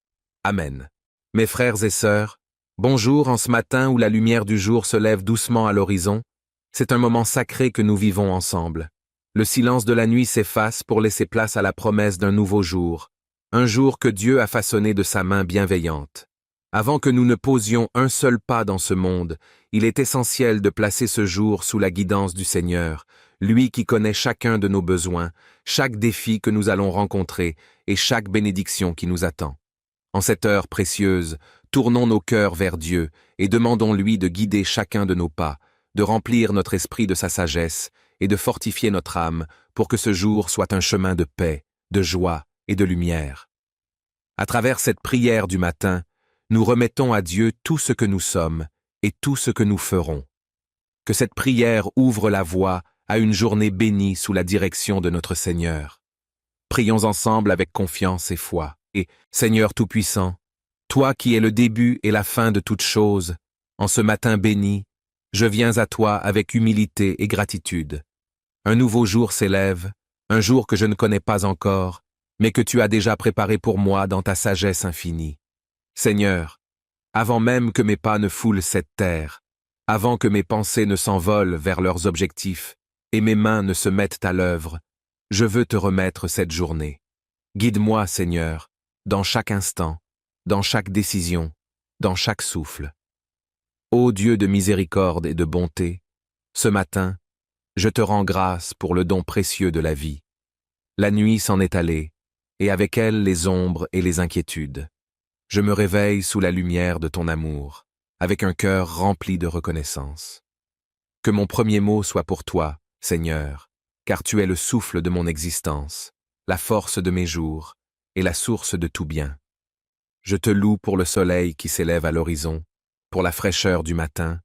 Amen. Mes frères et sœurs, bonjour en ce matin où la lumière du jour se lève doucement à l'horizon. C'est un moment sacré que nous vivons ensemble. Le silence de la nuit s'efface pour laisser place à la promesse d'un nouveau jour, un jour que Dieu a façonné de sa main bienveillante. Avant que nous ne posions un seul pas dans ce monde, il est essentiel de placer ce jour sous la guidance du Seigneur, lui qui connaît chacun de nos besoins, chaque défi que nous allons rencontrer et chaque bénédiction qui nous attend. En cette heure précieuse, tournons nos cœurs vers Dieu et demandons-lui de guider chacun de nos pas, de remplir notre esprit de sa sagesse et de fortifier notre âme pour que ce jour soit un chemin de paix, de joie et de lumière. À travers cette prière du matin, nous remettons à Dieu tout ce que nous sommes et tout ce que nous ferons. Que cette prière ouvre la voie à une journée bénie sous la direction de notre Seigneur. Prions ensemble avec confiance et foi. Et, Seigneur Tout-Puissant, toi qui es le début et la fin de toutes choses, en ce matin béni, je viens à toi avec humilité et gratitude. Un nouveau jour s'élève, un jour que je ne connais pas encore, mais que tu as déjà préparé pour moi dans ta sagesse infinie. Seigneur, avant même que mes pas ne foulent cette terre, avant que mes pensées ne s'envolent vers leurs objectifs et mes mains ne se mettent à l'œuvre, je veux te remettre cette journée. Guide-moi, Seigneur, dans chaque instant, dans chaque décision, dans chaque souffle. Ô Dieu de miséricorde et de bonté, ce matin, je te rends grâce pour le don précieux de la vie. La nuit s'en est allée, et avec elle les ombres et les inquiétudes. Je me réveille sous la lumière de ton amour, avec un cœur rempli de reconnaissance. Que mon premier mot soit pour toi, Seigneur, car tu es le souffle de mon existence, la force de mes jours et la source de tout bien. Je te loue pour le soleil qui s'élève à l'horizon, pour la fraîcheur du matin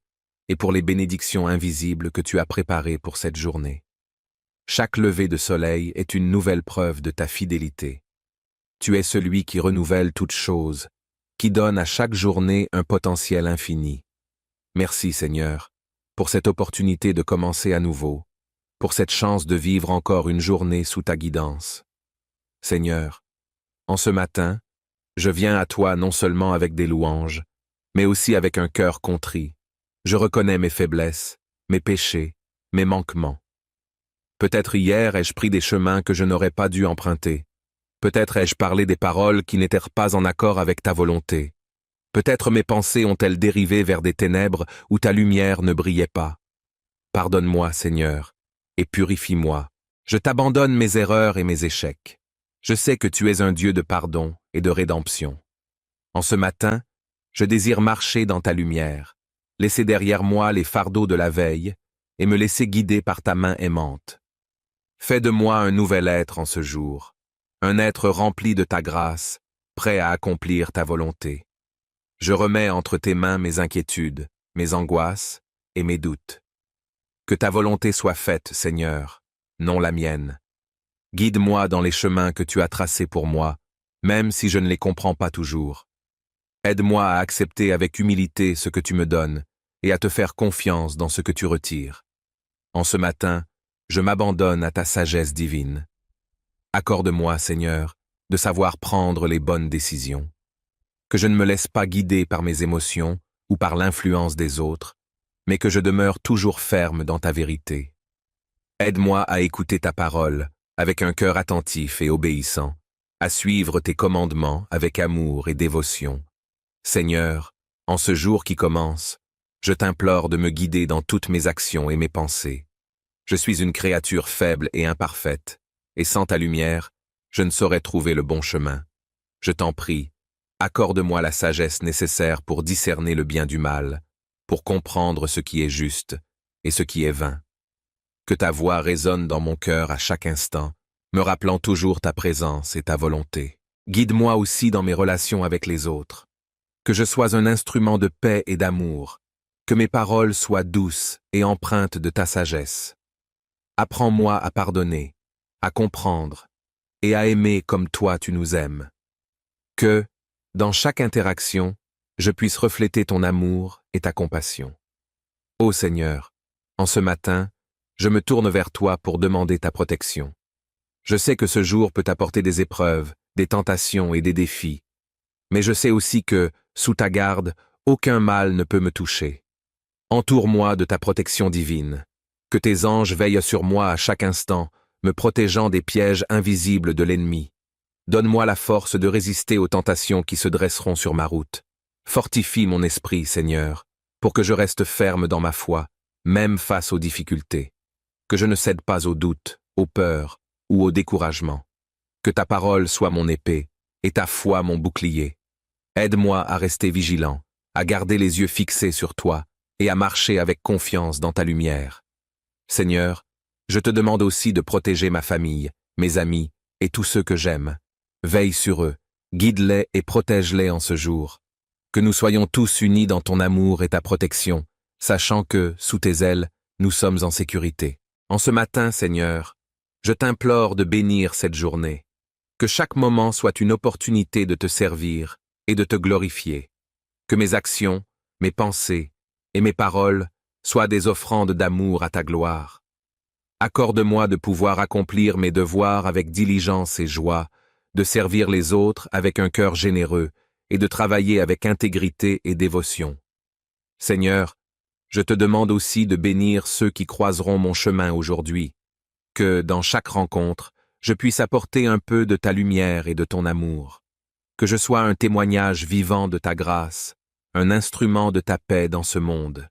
et pour les bénédictions invisibles que tu as préparées pour cette journée. Chaque lever de soleil est une nouvelle preuve de ta fidélité. Tu es celui qui renouvelle toutes choses, qui donne à chaque journée un potentiel infini. Merci Seigneur, pour cette opportunité de commencer à nouveau, pour cette chance de vivre encore une journée sous ta guidance. Seigneur, en ce matin, je viens à toi non seulement avec des louanges, mais aussi avec un cœur contrit. Je reconnais mes faiblesses, mes péchés, mes manquements. Peut-être hier ai-je pris des chemins que je n'aurais pas dû emprunter. Peut-être ai-je parlé des paroles qui n'étaient pas en accord avec ta volonté. Peut-être mes pensées ont-elles dérivé vers des ténèbres où ta lumière ne brillait pas. Pardonne-moi, Seigneur, et purifie-moi. Je t'abandonne mes erreurs et mes échecs. Je sais que tu es un Dieu de pardon et de rédemption. En ce matin, je désire marcher dans ta lumière, laisser derrière moi les fardeaux de la veille et me laisser guider par ta main aimante. Fais de moi un nouvel être en ce jour, un être rempli de ta grâce, prêt à accomplir ta volonté. Je remets entre tes mains mes inquiétudes, mes angoisses et mes doutes. Que ta volonté soit faite, Seigneur, non la mienne. Guide-moi dans les chemins que tu as tracés pour moi, même si je ne les comprends pas toujours. Aide-moi à accepter avec humilité ce que tu me donnes et à te faire confiance dans ce que tu retires. En ce matin, je m'abandonne à ta sagesse divine. Accorde-moi, Seigneur, de savoir prendre les bonnes décisions. Que je ne me laisse pas guider par mes émotions ou par l'influence des autres, mais que je demeure toujours ferme dans ta vérité. Aide-moi à écouter ta parole avec un cœur attentif et obéissant, à suivre tes commandements avec amour et dévotion. Seigneur, en ce jour qui commence, Je t'implore de me guider dans toutes mes actions et mes pensées. Je suis une créature faible et imparfaite, et sans ta lumière, je ne saurais trouver le bon chemin. Je t'en prie, accorde-moi la sagesse nécessaire pour discerner le bien du mal, pour comprendre ce qui est juste et ce qui est vain. Que ta voix résonne dans mon cœur à chaque instant, me rappelant toujours ta présence et ta volonté. Guide-moi aussi dans mes relations avec les autres. Que je sois un instrument de paix et d'amour, que mes paroles soient douces et empreintes de ta sagesse. Apprends-moi à pardonner, à comprendre et à aimer comme toi tu nous aimes. Que, dans chaque interaction, je puisse refléter ton amour et ta compassion. Ô Seigneur, en ce matin, je me tourne vers toi pour demander ta protection. Je sais que ce jour peut apporter des épreuves, des tentations et des défis, mais je sais aussi que, sous ta garde, aucun mal ne peut me toucher. Entoure-moi de ta protection divine. Que tes anges veillent sur moi à chaque instant, me protégeant des pièges invisibles de l'ennemi. Donne-moi la force de résister aux tentations qui se dresseront sur ma route. Fortifie mon esprit, Seigneur, pour que je reste ferme dans ma foi, même face aux difficultés. Que je ne cède pas aux doutes, aux peurs ou au découragement. Que ta parole soit mon épée et ta foi mon bouclier. Aide-moi à rester vigilant, à garder les yeux fixés sur toi et à marcher avec confiance dans ta lumière. Seigneur, je te demande aussi de protéger ma famille, mes amis et tous ceux que j'aime. Veille sur eux, guide-les et protège-les en ce jour. Que nous soyons tous unis dans ton amour et ta protection, sachant que, sous tes ailes, nous sommes en sécurité. En ce matin, Seigneur, je t'implore de bénir cette journée. Que chaque moment soit une opportunité de te servir et de te glorifier. Que mes actions, mes pensées et mes paroles soient des offrandes d'amour à ta gloire. Accorde-moi de pouvoir accomplir mes devoirs avec diligence et joie, de servir les autres avec un cœur généreux et de travailler avec intégrité et dévotion. Seigneur, je te demande aussi de bénir ceux qui croiseront mon chemin aujourd'hui, que, dans chaque rencontre, je puisse apporter un peu de ta lumière et de ton amour, que je sois un témoignage vivant de ta grâce, un instrument de ta paix dans ce monde.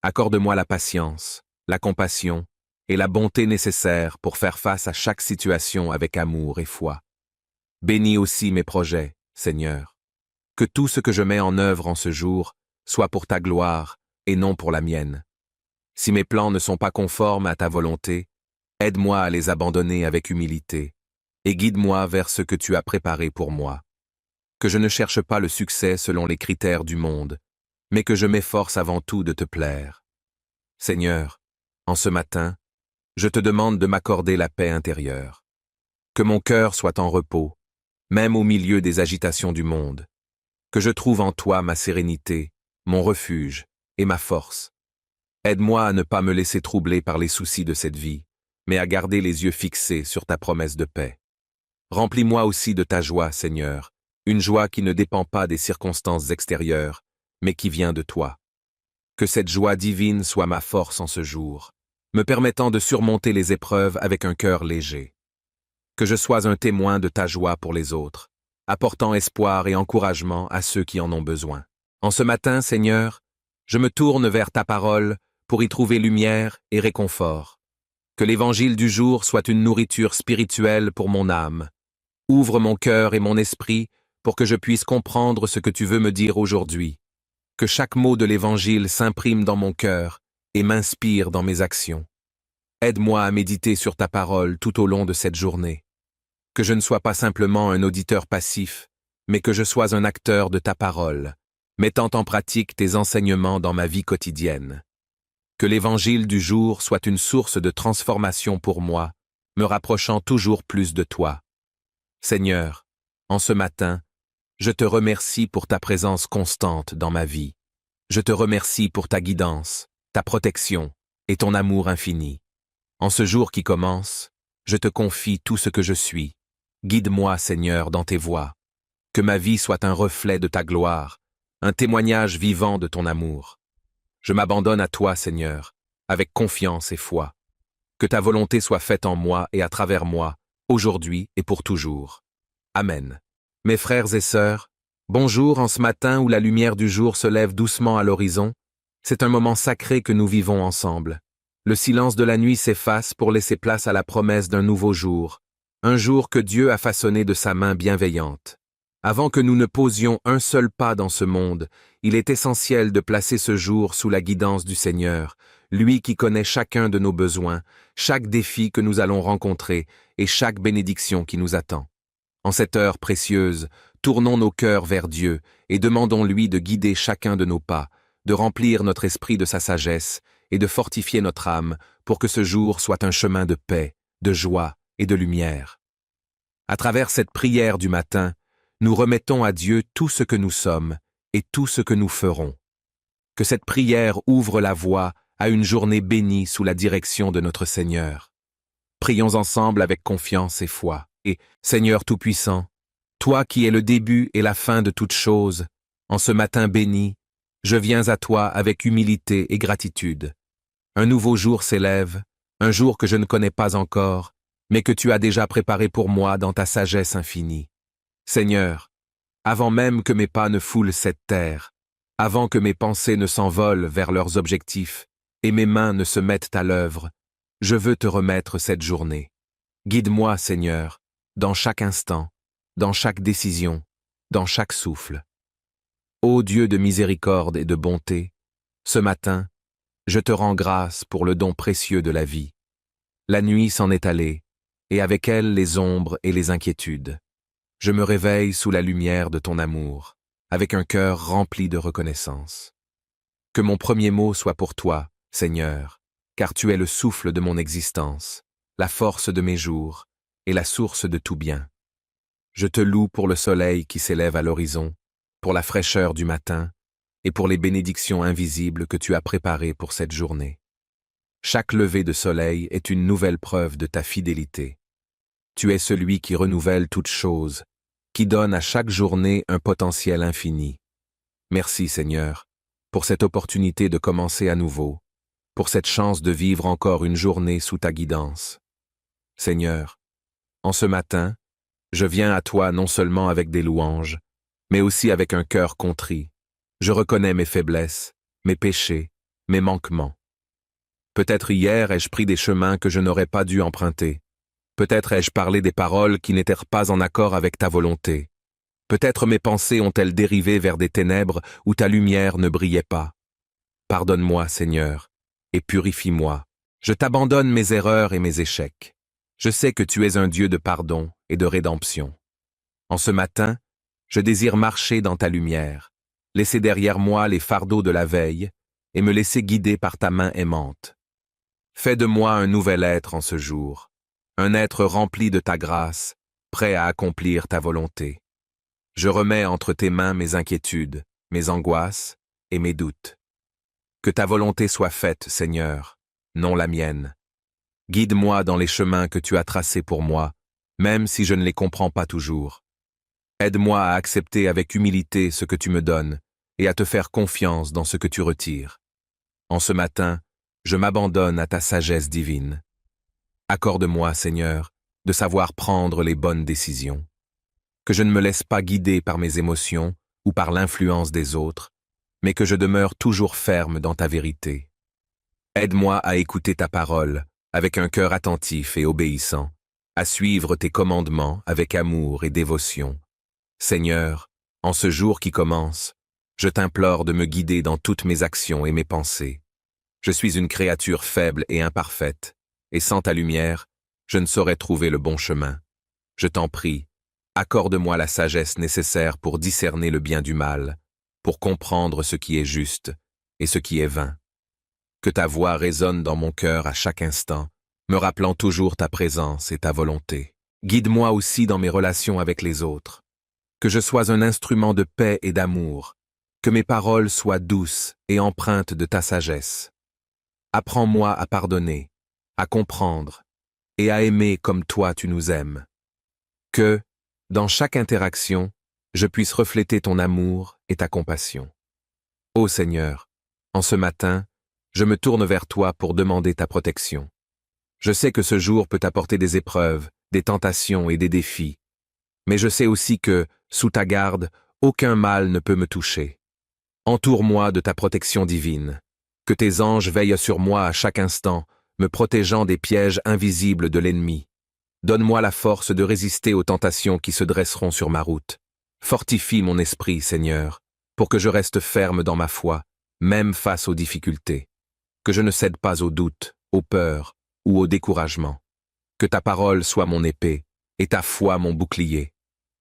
Accorde-moi la patience, la compassion et la bonté nécessaires pour faire face à chaque situation avec amour et foi. Bénis aussi mes projets, Seigneur. Que tout ce que je mets en œuvre en ce jour soit pour ta gloire et non pour la mienne. Si mes plans ne sont pas conformes à ta volonté, aide-moi à les abandonner avec humilité et guide-moi vers ce que tu as préparé pour moi. Que je ne cherche pas le succès selon les critères du monde, mais que je m'efforce avant tout de te plaire. Seigneur, en ce matin, je te demande de m'accorder la paix intérieure. Que mon cœur soit en repos, même au milieu des agitations du monde. Que je trouve en toi ma sérénité, mon refuge et ma force. Aide-moi à ne pas me laisser troubler par les soucis de cette vie, mais à garder les yeux fixés sur ta promesse de paix. Remplis-moi aussi de ta joie, Seigneur, une joie qui ne dépend pas des circonstances extérieures, mais qui vient de toi. Que cette joie divine soit ma force en ce jour, me permettant de surmonter les épreuves avec un cœur léger. Que je sois un témoin de ta joie pour les autres, apportant espoir et encouragement à ceux qui en ont besoin. En ce matin, Seigneur, je me tourne vers ta parole pour y trouver lumière et réconfort. Que l'évangile du jour soit une nourriture spirituelle pour mon âme. Ouvre mon cœur et mon esprit pour que je puisse comprendre ce que tu veux me dire aujourd'hui. Que chaque mot de l'évangile s'imprime dans mon cœur et m'inspire dans mes actions. Aide-moi à méditer sur ta parole tout au long de cette journée. Que je ne sois pas simplement un auditeur passif, mais que je sois un acteur de ta parole, mettant en pratique tes enseignements dans ma vie quotidienne. Que l'évangile du jour soit une source de transformation pour moi, me rapprochant toujours plus de toi. Seigneur, en ce matin, je te remercie pour ta présence constante dans ma vie. Je te remercie pour ta guidance, ta protection et ton amour infini. En ce jour qui commence, je te confie tout ce que je suis. Guide-moi, Seigneur, dans tes voies. Que ma vie soit un reflet de ta gloire, un témoignage vivant de ton amour. Je m'abandonne à toi, Seigneur, avec confiance et foi. Que ta volonté soit faite en moi et à travers moi, aujourd'hui et pour toujours. Amen. Mes frères et sœurs, bonjour en ce matin où la lumière du jour se lève doucement à l'horizon. C'est un moment sacré que nous vivons ensemble. Le silence de la nuit s'efface pour laisser place à la promesse d'un nouveau jour, un jour que Dieu a façonné de sa main bienveillante. Avant que nous ne posions un seul pas dans ce monde, il est essentiel de placer ce jour sous la guidance du Seigneur, lui qui connaît chacun de nos besoins, chaque défi que nous allons rencontrer et chaque bénédiction qui nous attend. En cette heure précieuse, tournons nos cœurs vers Dieu et demandons-lui de guider chacun de nos pas, de remplir notre esprit de sa sagesse et de fortifier notre âme pour que ce jour soit un chemin de paix, de joie et de lumière. À travers cette prière du matin, nous remettons à Dieu tout ce que nous sommes et tout ce que nous ferons. Que cette prière ouvre la voie à une journée bénie sous la direction de notre Seigneur. Prions ensemble avec confiance et foi. Et, Seigneur Tout-Puissant, toi qui es le début et la fin de toutes choses, en ce matin béni, je viens à toi avec humilité et gratitude. Un nouveau jour s'élève, un jour que je ne connais pas encore, mais que tu as déjà préparé pour moi dans ta sagesse infinie. Seigneur, avant même que mes pas ne foulent cette terre, avant que mes pensées ne s'envolent vers leurs objectifs et mes mains ne se mettent à l'œuvre, je veux te remettre cette journée. Guide-moi, Seigneur, dans chaque instant, dans chaque décision, dans chaque souffle. Ô Dieu de miséricorde et de bonté, ce matin, je te rends grâce pour le don précieux de la vie. La nuit s'en est allée, et avec elle les ombres et les inquiétudes. Je me réveille sous la lumière de ton amour, avec un cœur rempli de reconnaissance. Que mon premier mot soit pour toi, Seigneur, car tu es le souffle de mon existence, la force de mes jours et la source de tout bien. Je te loue pour le soleil qui s'élève à l'horizon, pour la fraîcheur du matin et pour les bénédictions invisibles que tu as préparées pour cette journée. Chaque lever de soleil est une nouvelle preuve de ta fidélité. Tu es celui qui renouvelle toutes choses, qui donne à chaque journée un potentiel infini. Merci Seigneur, pour cette opportunité de commencer à nouveau, pour cette chance de vivre encore une journée sous ta guidance. Seigneur, en ce matin, je viens à toi non seulement avec des louanges, mais aussi avec un cœur contrit. Je reconnais mes faiblesses, mes péchés, mes manquements. Peut-être hier ai-je pris des chemins que je n'aurais pas dû emprunter. Peut-être ai-je parlé des paroles qui n'étaient pas en accord avec ta volonté. Peut-être mes pensées ont-elles dérivé vers des ténèbres où ta lumière ne brillait pas. Pardonne-moi, Seigneur, et purifie-moi. Je t'abandonne mes erreurs et mes échecs. Je sais que tu es un Dieu de pardon et de rédemption. En ce matin, je désire marcher dans ta lumière, laisser derrière moi les fardeaux de la veille et me laisser guider par ta main aimante. Fais de moi un nouvel être en ce jour, un être rempli de ta grâce, prêt à accomplir ta volonté. Je remets entre tes mains mes inquiétudes, mes angoisses et mes doutes. Que ta volonté soit faite, Seigneur, non la mienne. Guide-moi dans les chemins que tu as tracés pour moi, même si je ne les comprends pas toujours. Aide-moi à accepter avec humilité ce que tu me donnes et à te faire confiance dans ce que tu retires. En ce matin, je m'abandonne à ta sagesse divine. Accorde-moi, Seigneur, de savoir prendre les bonnes décisions. Que je ne me laisse pas guider par mes émotions ou par l'influence des autres, mais que je demeure toujours ferme dans ta vérité. Aide-moi à écouter ta parole avec un cœur attentif et obéissant, à suivre tes commandements avec amour et dévotion. Seigneur, en ce jour qui commence, je t'implore de me guider dans toutes mes actions et mes pensées. Je suis une créature faible et imparfaite, et sans ta lumière, je ne saurais trouver le bon chemin. Je t'en prie, accorde-moi la sagesse nécessaire pour discerner le bien du mal, pour comprendre ce qui est juste et ce qui est vain. Que ta voix résonne dans mon cœur à chaque instant, me rappelant toujours ta présence et ta volonté. Guide-moi aussi dans mes relations avec les autres. Que je sois un instrument de paix et d'amour, que mes paroles soient douces et empreintes de ta sagesse. Apprends-moi à pardonner, à comprendre et à aimer comme toi tu nous aimes. Que, dans chaque interaction, je puisse refléter ton amour et ta compassion. Ô Seigneur, en ce matin, je me tourne vers toi pour demander ta protection. Je sais que ce jour peut apporter des épreuves, des tentations et des défis, mais je sais aussi que, sous ta garde, aucun mal ne peut me toucher. Entoure-moi de ta protection divine, Que tes anges veillent sur moi à chaque instant, me protégeant des pièges invisibles de l'ennemi. Donne-moi la force de résister aux tentations qui se dresseront sur ma route. Fortifie mon esprit, Seigneur, pour que je reste ferme dans ma foi, même face aux difficultés. Que je ne cède pas aux doutes, aux peurs ou au découragement. Que ta parole soit mon épée et ta foi mon bouclier.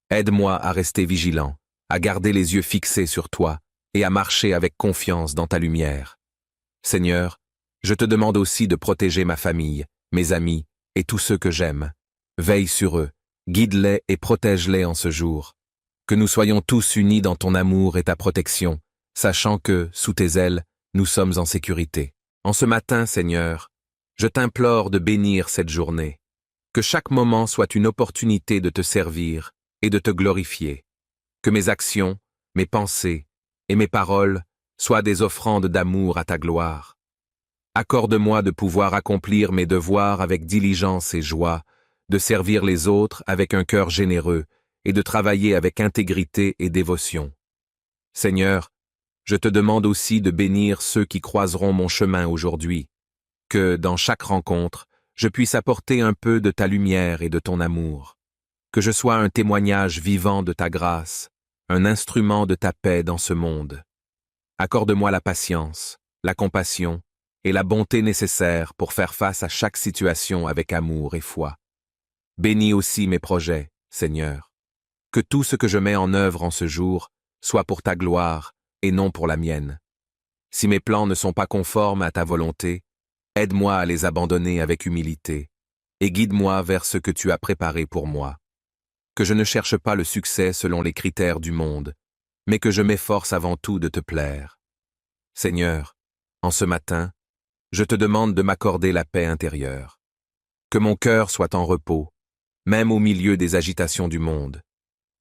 Aide-moi à rester vigilant, à garder les yeux fixés sur toi et à marcher avec confiance dans ta lumière. Seigneur, je te demande aussi de protéger ma famille, mes amis et tous ceux que j'aime. Veille sur eux, guide-les et protège-les en ce jour. Que nous soyons tous unis dans ton amour et ta protection, sachant que, sous tes ailes, nous sommes en sécurité. En ce matin, Seigneur, je t'implore de bénir cette journée. Que chaque moment soit une opportunité de te servir et de te glorifier. Que mes actions, mes pensées et mes paroles soient des offrandes d'amour à ta gloire. Accorde-moi de pouvoir accomplir mes devoirs avec diligence et joie, de servir les autres avec un cœur généreux et de travailler avec intégrité et dévotion. Seigneur, je te demande aussi de bénir ceux qui croiseront mon chemin aujourd'hui, que, dans chaque rencontre, je puisse apporter un peu de ta lumière et de ton amour, que je sois un témoignage vivant de ta grâce, un instrument de ta paix dans ce monde. Accorde-moi la patience, la compassion et la bonté nécessaires pour faire face à chaque situation avec amour et foi. Bénis aussi mes projets, Seigneur. Que tout ce que je mets en œuvre en ce jour soit pour ta gloire et non pour la mienne. Si mes plans ne sont pas conformes à ta volonté, aide-moi à les abandonner avec humilité et guide-moi vers ce que tu as préparé pour moi. Que je ne cherche pas le succès selon les critères du monde, mais que je m'efforce avant tout de te plaire. Seigneur, en ce matin, je te demande de m'accorder la paix intérieure. Que mon cœur soit en repos, même au milieu des agitations du monde.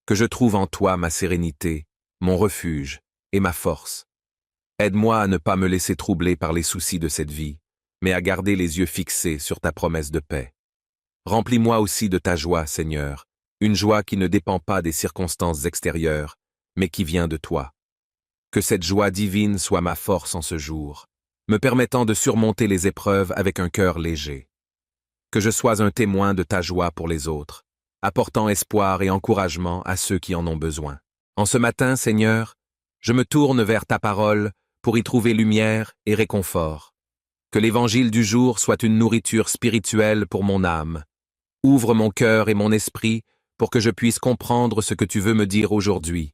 Que je trouve en toi ma sérénité, mon refuge et ma force. Aide-moi à ne pas me laisser troubler par les soucis de cette vie, mais à garder les yeux fixés sur ta promesse de paix. Remplis-moi aussi de ta joie, Seigneur, une joie qui ne dépend pas des circonstances extérieures, mais qui vient de toi. Que cette joie divine soit ma force en ce jour, me permettant de surmonter les épreuves avec un cœur léger. Que je sois un témoin de ta joie pour les autres, apportant espoir et encouragement à ceux qui en ont besoin. En ce matin, Seigneur, je me tourne vers ta parole pour y trouver lumière et réconfort. Que l'évangile du jour soit une nourriture spirituelle pour mon âme. Ouvre mon cœur et mon esprit pour que je puisse comprendre ce que tu veux me dire aujourd'hui.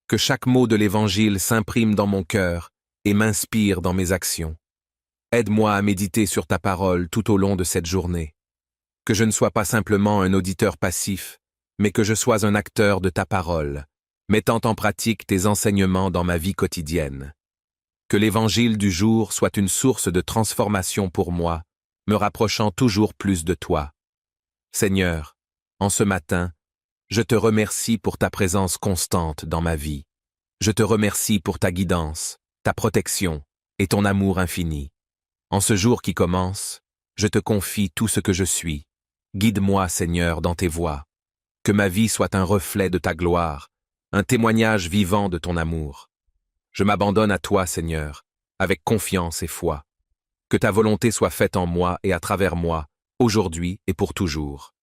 Que chaque mot de l'évangile s'imprime dans mon cœur et m'inspire dans mes actions. Aide-moi à méditer sur ta parole tout au long de cette journée. Que je ne sois pas simplement un auditeur passif, mais que je sois un acteur de ta parole, mettant en pratique tes enseignements dans ma vie quotidienne. Que l'évangile du jour soit une source de transformation pour moi, me rapprochant toujours plus de toi. Seigneur, en ce matin, je te remercie pour ta présence constante dans ma vie. Je te remercie pour ta guidance, ta protection et ton amour infini. En ce jour qui commence, je te confie tout ce que je suis. Guide-moi, Seigneur, dans tes voies. Que ma vie soit un reflet de ta gloire, un témoignage vivant de ton amour. Je m'abandonne à toi, Seigneur, avec confiance et foi. Que ta volonté soit faite en moi et à travers moi, aujourd'hui et pour toujours.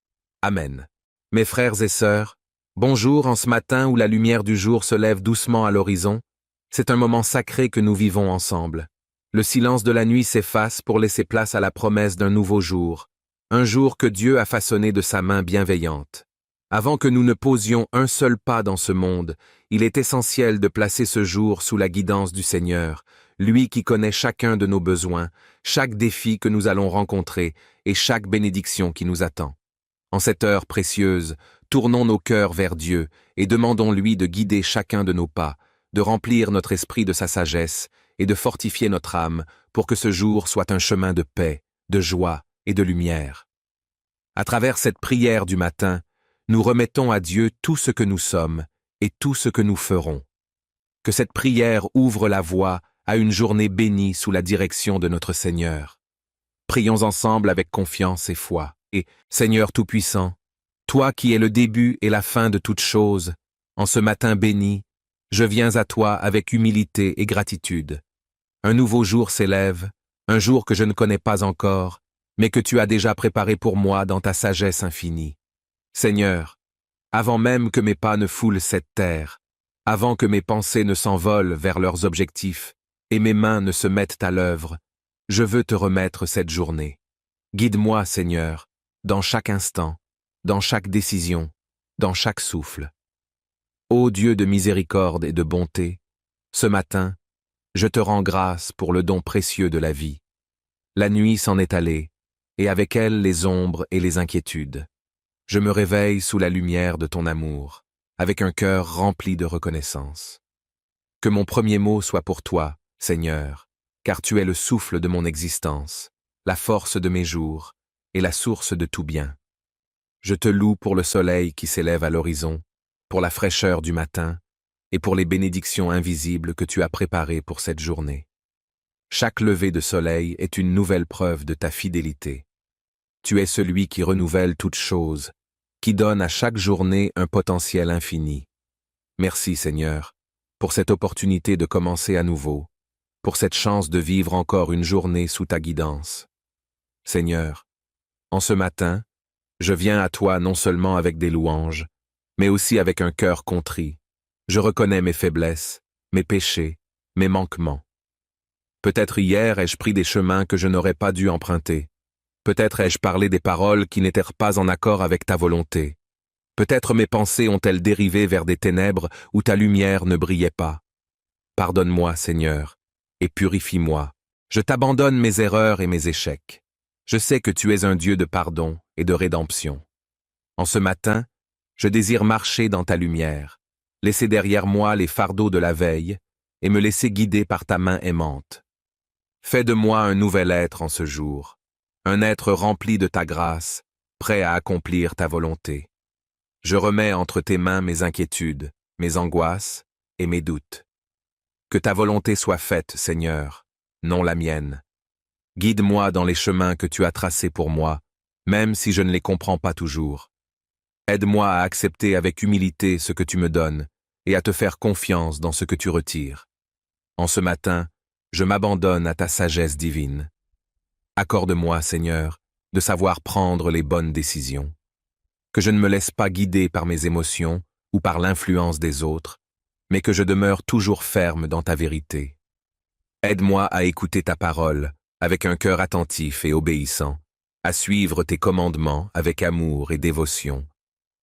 Amen. Mes frères et sœurs, bonjour en ce matin où la lumière du jour se lève doucement à l'horizon. C'est un moment sacré que nous vivons ensemble. Le silence de la nuit s'efface pour laisser place à la promesse d'un nouveau jour, un jour que Dieu a façonné de sa main bienveillante. Avant que nous ne posions un seul pas dans ce monde, il est essentiel de placer ce jour sous la guidance du Seigneur, lui qui connaît chacun de nos besoins, chaque défi que nous allons rencontrer et chaque bénédiction qui nous attend. En cette heure précieuse, tournons nos cœurs vers Dieu et demandons-lui de guider chacun de nos pas, de remplir notre esprit de sa sagesse et de fortifier notre âme pour que ce jour soit un chemin de paix, de joie et de lumière. À travers cette prière du matin, nous remettons à Dieu tout ce que nous sommes et tout ce que nous ferons. Que cette prière ouvre la voie à une journée bénie sous la direction de notre Seigneur. Prions ensemble avec confiance et foi. Et, Seigneur Tout-Puissant, toi qui es le début et la fin de toutes choses, en ce matin béni, je viens à toi avec humilité et gratitude. Un nouveau jour s'élève, un jour que je ne connais pas encore, mais que tu as déjà préparé pour moi dans ta sagesse infinie. Seigneur, avant même que mes pas ne foulent cette terre, avant que mes pensées ne s'envolent vers leurs objectifs et mes mains ne se mettent à l'œuvre, je veux te remettre cette journée. Guide-moi, Seigneur, dans chaque instant, dans chaque décision, dans chaque souffle. Ô Dieu de miséricorde et de bonté, ce matin, je te rends grâce pour le don précieux de la vie. La nuit s'en est allée, et avec elle les ombres et les inquiétudes. Je me réveille sous la lumière de ton amour, avec un cœur rempli de reconnaissance. Que mon premier mot soit pour toi, Seigneur, car tu es le souffle de mon existence, la force de mes jours et la source de tout bien. Je te loue pour le soleil qui s'élève à l'horizon, pour la fraîcheur du matin et pour les bénédictions invisibles que tu as préparées pour cette journée. Chaque lever de soleil est une nouvelle preuve de ta fidélité. Tu es celui qui renouvelle toutes choses, qui donne à chaque journée un potentiel infini. Merci Seigneur, pour cette opportunité de commencer à nouveau, pour cette chance de vivre encore une journée sous ta guidance. Seigneur, en ce matin, je viens à toi non seulement avec des louanges, mais aussi avec un cœur contrit. Je reconnais mes faiblesses, mes péchés, mes manquements. Peut-être hier ai-je pris des chemins que je n'aurais pas dû emprunter. Peut-être ai-je parlé des paroles qui n'étaient pas en accord avec ta volonté. Peut-être mes pensées ont-elles dérivé vers des ténèbres où ta lumière ne brillait pas. Pardonne-moi, Seigneur, et purifie-moi. Je t'abandonne mes erreurs et mes échecs. Je sais que tu es un Dieu de pardon et de rédemption. En ce matin, je désire marcher dans ta lumière, laisser derrière moi les fardeaux de la veille et me laisser guider par ta main aimante. Fais de moi un nouvel être en ce jour, un être rempli de ta grâce, prêt à accomplir ta volonté. Je remets entre tes mains mes inquiétudes, mes angoisses et mes doutes. Que ta volonté soit faite, Seigneur, non la mienne. Guide-moi dans les chemins que tu as tracés pour moi, même si je ne les comprends pas toujours. Aide-moi à accepter avec humilité ce que tu me donnes et à te faire confiance dans ce que tu retires. En ce matin, je m'abandonne à ta sagesse divine. Accorde-moi, Seigneur, de savoir prendre les bonnes décisions. Que je ne me laisse pas guider par mes émotions ou par l'influence des autres, mais que je demeure toujours ferme dans ta vérité. Aide-moi à écouter ta parole avec un cœur attentif et obéissant, à suivre tes commandements avec amour et dévotion.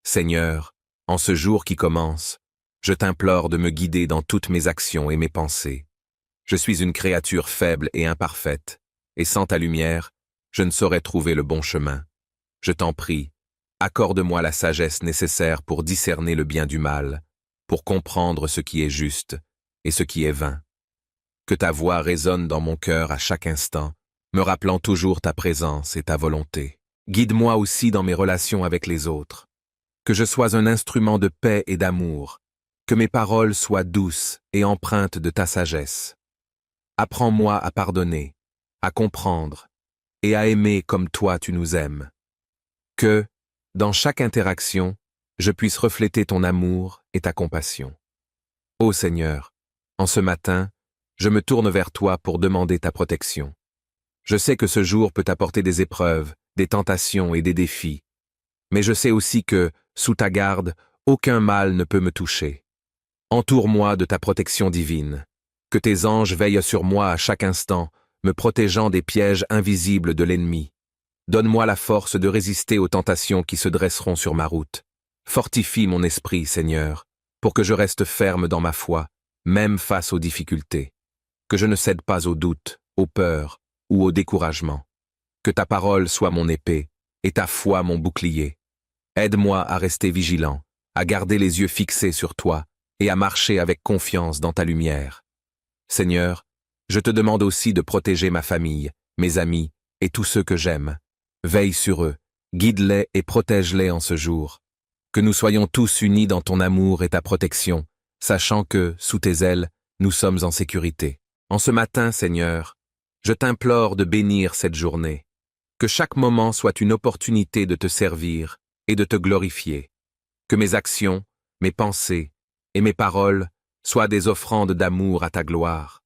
Seigneur, en ce jour qui commence, je t'implore de me guider dans toutes mes actions et mes pensées. Je suis une créature faible et imparfaite, et sans ta lumière, je ne saurais trouver le bon chemin. Je t'en prie, accorde-moi la sagesse nécessaire pour discerner le bien du mal, pour comprendre ce qui est juste et ce qui est vain. Que ta voix résonne dans mon cœur à chaque instant, me rappelant toujours ta présence et ta volonté. Guide-moi aussi dans mes relations avec les autres. Que je sois un instrument de paix et d'amour, que mes paroles soient douces et empreintes de ta sagesse. Apprends-moi à pardonner, à comprendre et à aimer comme toi tu nous aimes. Que, dans chaque interaction, je puisse refléter ton amour et ta compassion. Ô Seigneur, en ce matin, je me tourne vers toi pour demander ta protection. Je sais que ce jour peut apporter des épreuves, des tentations et des défis, mais je sais aussi que, sous ta garde, aucun mal ne peut me toucher. Entoure-moi de ta protection divine. Que tes anges veillent sur moi à chaque instant, me protégeant des pièges invisibles de l'ennemi. Donne-moi la force de résister aux tentations qui se dresseront sur ma route. Fortifie mon esprit, Seigneur, pour que je reste ferme dans ma foi, même face aux difficultés. Que je ne cède pas aux doutes, aux peurs ou au découragement. Que ta parole soit mon épée et ta foi mon bouclier. Aide-moi à rester vigilant, à garder les yeux fixés sur toi et à marcher avec confiance dans ta lumière. Seigneur, je te demande aussi de protéger ma famille, mes amis et tous ceux que j'aime. Veille sur eux, guide-les et protège-les en ce jour. Que nous soyons tous unis dans ton amour et ta protection, sachant que, sous tes ailes, nous sommes en sécurité. En ce matin, Seigneur, je t'implore de bénir cette journée. Que chaque moment soit une opportunité de te servir et de te glorifier. Que mes actions, mes pensées et mes paroles soient des offrandes d'amour à ta gloire.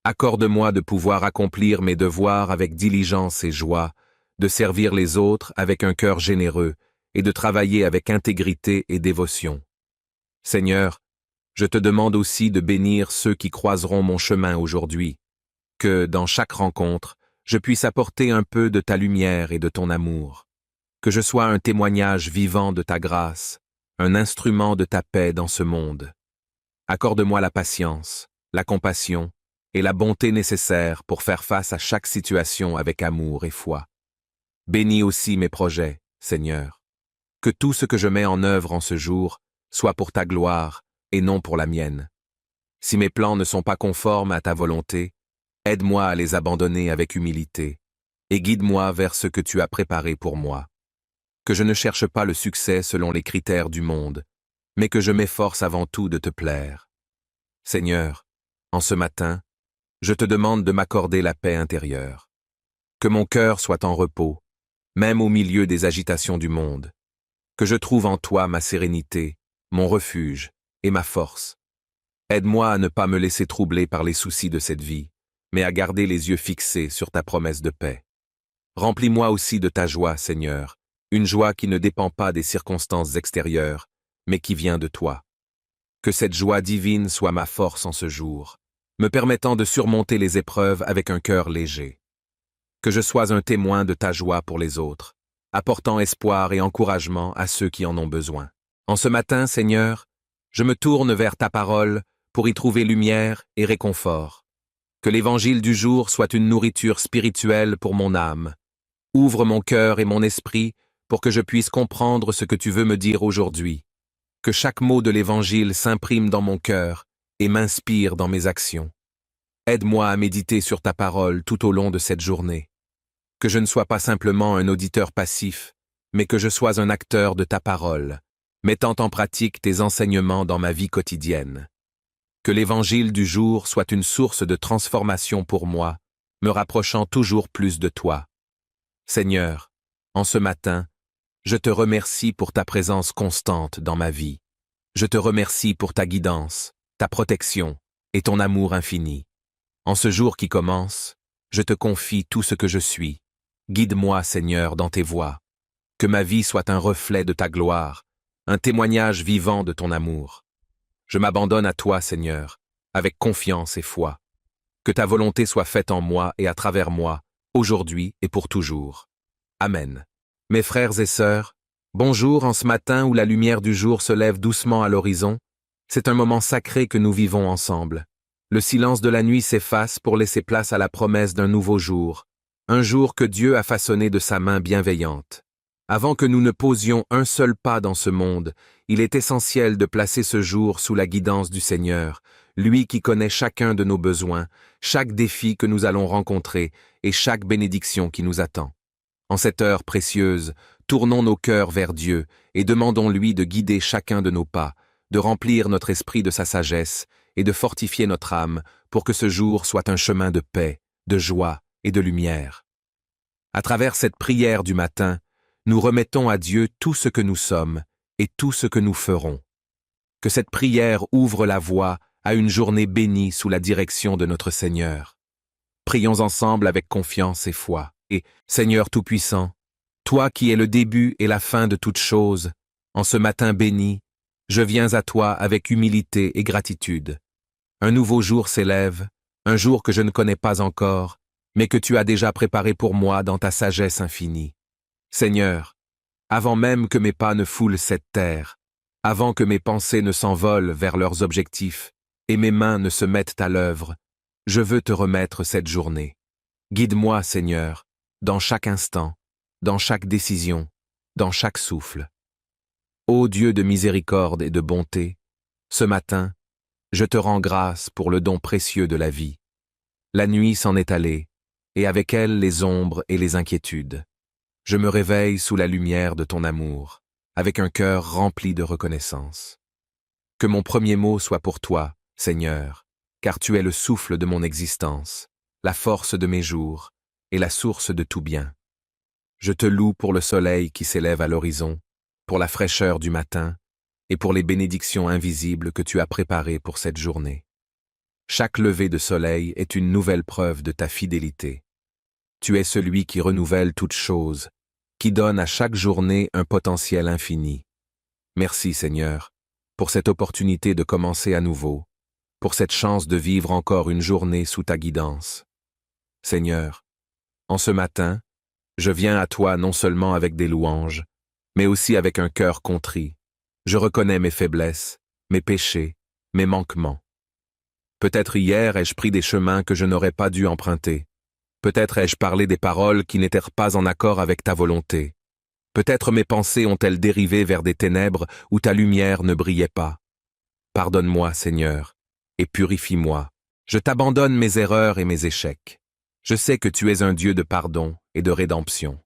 Accorde-moi de pouvoir accomplir mes devoirs avec diligence et joie, de servir les autres avec un cœur généreux et de travailler avec intégrité et dévotion. Seigneur, je te demande aussi de bénir ceux qui croiseront mon chemin aujourd'hui, que, dans chaque rencontre, je puisse apporter un peu de ta lumière et de ton amour, que je sois un témoignage vivant de ta grâce, un instrument de ta paix dans ce monde. Accorde-moi la patience, la compassion et la bonté nécessaires pour faire face à chaque situation avec amour et foi. Bénis aussi mes projets, Seigneur. Que tout ce que je mets en œuvre en ce jour soit pour ta gloire et non pour la mienne. Si mes plans ne sont pas conformes à ta volonté, aide-moi à les abandonner avec humilité et guide-moi vers ce que tu as préparé pour moi. Que je ne cherche pas le succès selon les critères du monde, mais que je m'efforce avant tout de te plaire. Seigneur, en ce matin, je te demande de m'accorder la paix intérieure. Que mon cœur soit en repos, même au milieu des agitations du monde. Que je trouve en toi ma sérénité, mon refuge et ma force. Aide-moi à ne pas me laisser troubler par les soucis de cette vie, mais à garder les yeux fixés sur ta promesse de paix. Remplis-moi aussi de ta joie, Seigneur, une joie qui ne dépend pas des circonstances extérieures, mais qui vient de toi. Que cette joie divine soit ma force en ce jour, me permettant de surmonter les épreuves avec un cœur léger. Que je sois un témoin de ta joie pour les autres, apportant espoir et encouragement à ceux qui en ont besoin. En ce matin, Seigneur, je me tourne vers ta parole pour y trouver lumière et réconfort. Que l'évangile du jour soit une nourriture spirituelle pour mon âme. Ouvre mon cœur et mon esprit pour que je puisse comprendre ce que tu veux me dire aujourd'hui. Que chaque mot de l'évangile s'imprime dans mon cœur et m'inspire dans mes actions. Aide-moi à méditer sur ta parole tout au long de cette journée. Que je ne sois pas simplement un auditeur passif, mais que je sois un acteur de ta parole, mettant en pratique tes enseignements dans ma vie quotidienne. Que l'évangile du jour soit une source de transformation pour moi, me rapprochant toujours plus de toi. Seigneur, en ce matin, je te remercie pour ta présence constante dans ma vie. Je te remercie pour ta guidance, ta protection et ton amour infini. En ce jour qui commence, je te confie tout ce que je suis. Guide-moi, Seigneur, dans tes voies. Que ma vie soit un reflet de ta gloire, un témoignage vivant de ton amour. Je m'abandonne à toi, Seigneur, avec confiance et foi. Que ta volonté soit faite en moi et à travers moi, aujourd'hui et pour toujours. Amen. Mes frères et sœurs, bonjour en ce matin où la lumière du jour se lève doucement à l'horizon. C'est un moment sacré que nous vivons ensemble. Le silence de la nuit s'efface pour laisser place à la promesse d'un nouveau jour, un jour que Dieu a façonné de sa main bienveillante. Avant que nous ne posions un seul pas dans ce monde, il est essentiel de placer ce jour sous la guidance du Seigneur, lui qui connaît chacun de nos besoins, chaque défi que nous allons rencontrer et chaque bénédiction qui nous attend. En cette heure précieuse, tournons nos cœurs vers Dieu et demandons-lui de guider chacun de nos pas, de remplir notre esprit de sa sagesse et de fortifier notre âme pour que ce jour soit un chemin de paix, de joie et de lumière. À travers cette prière du matin, nous remettons à Dieu tout ce que nous sommes et tout ce que nous ferons. Que cette prière ouvre la voie à une journée bénie sous la direction de notre Seigneur. Prions ensemble avec confiance et foi. Et, Seigneur Tout-Puissant, toi qui es le début et la fin de toutes choses, en ce matin béni, je viens à toi avec humilité et gratitude. Un nouveau jour s'élève, un jour que je ne connais pas encore, mais que tu as déjà préparé pour moi dans ta sagesse infinie. Seigneur, avant même que mes pas ne foulent cette terre, avant que mes pensées ne s'envolent vers leurs objectifs et mes mains ne se mettent à l'œuvre, je veux te remettre cette journée. Guide-moi, Seigneur, dans chaque instant, dans chaque décision, dans chaque souffle. Ô Dieu de miséricorde et de bonté, ce matin, je te rends grâce pour le don précieux de la vie. La nuit s'en est allée, et avec elle les ombres et les inquiétudes. Je me réveille sous la lumière de ton amour, avec un cœur rempli de reconnaissance. Que mon premier mot soit pour toi, Seigneur, car tu es le souffle de mon existence, la force de mes jours et la source de tout bien. Je te loue pour le soleil qui s'élève à l'horizon, pour la fraîcheur du matin et pour les bénédictions invisibles que tu as préparées pour cette journée. Chaque lever de soleil est une nouvelle preuve de ta fidélité. Tu es celui qui renouvelle toutes choses, qui donne à chaque journée un potentiel infini. Merci Seigneur, pour cette opportunité de commencer à nouveau, pour cette chance de vivre encore une journée sous ta guidance. Seigneur, en ce matin, je viens à toi non seulement avec des louanges, mais aussi avec un cœur contrit. Je reconnais mes faiblesses, mes péchés, mes manquements. Peut-être hier ai-je pris des chemins que je n'aurais pas dû emprunter. Peut-être ai-je parlé des paroles qui n'étaient pas en accord avec ta volonté. Peut-être mes pensées ont-elles dérivé vers des ténèbres où ta lumière ne brillait pas. Pardonne-moi, Seigneur, et purifie-moi. Je t'abandonne mes erreurs et mes échecs. Je sais que tu es un Dieu de pardon et de rédemption.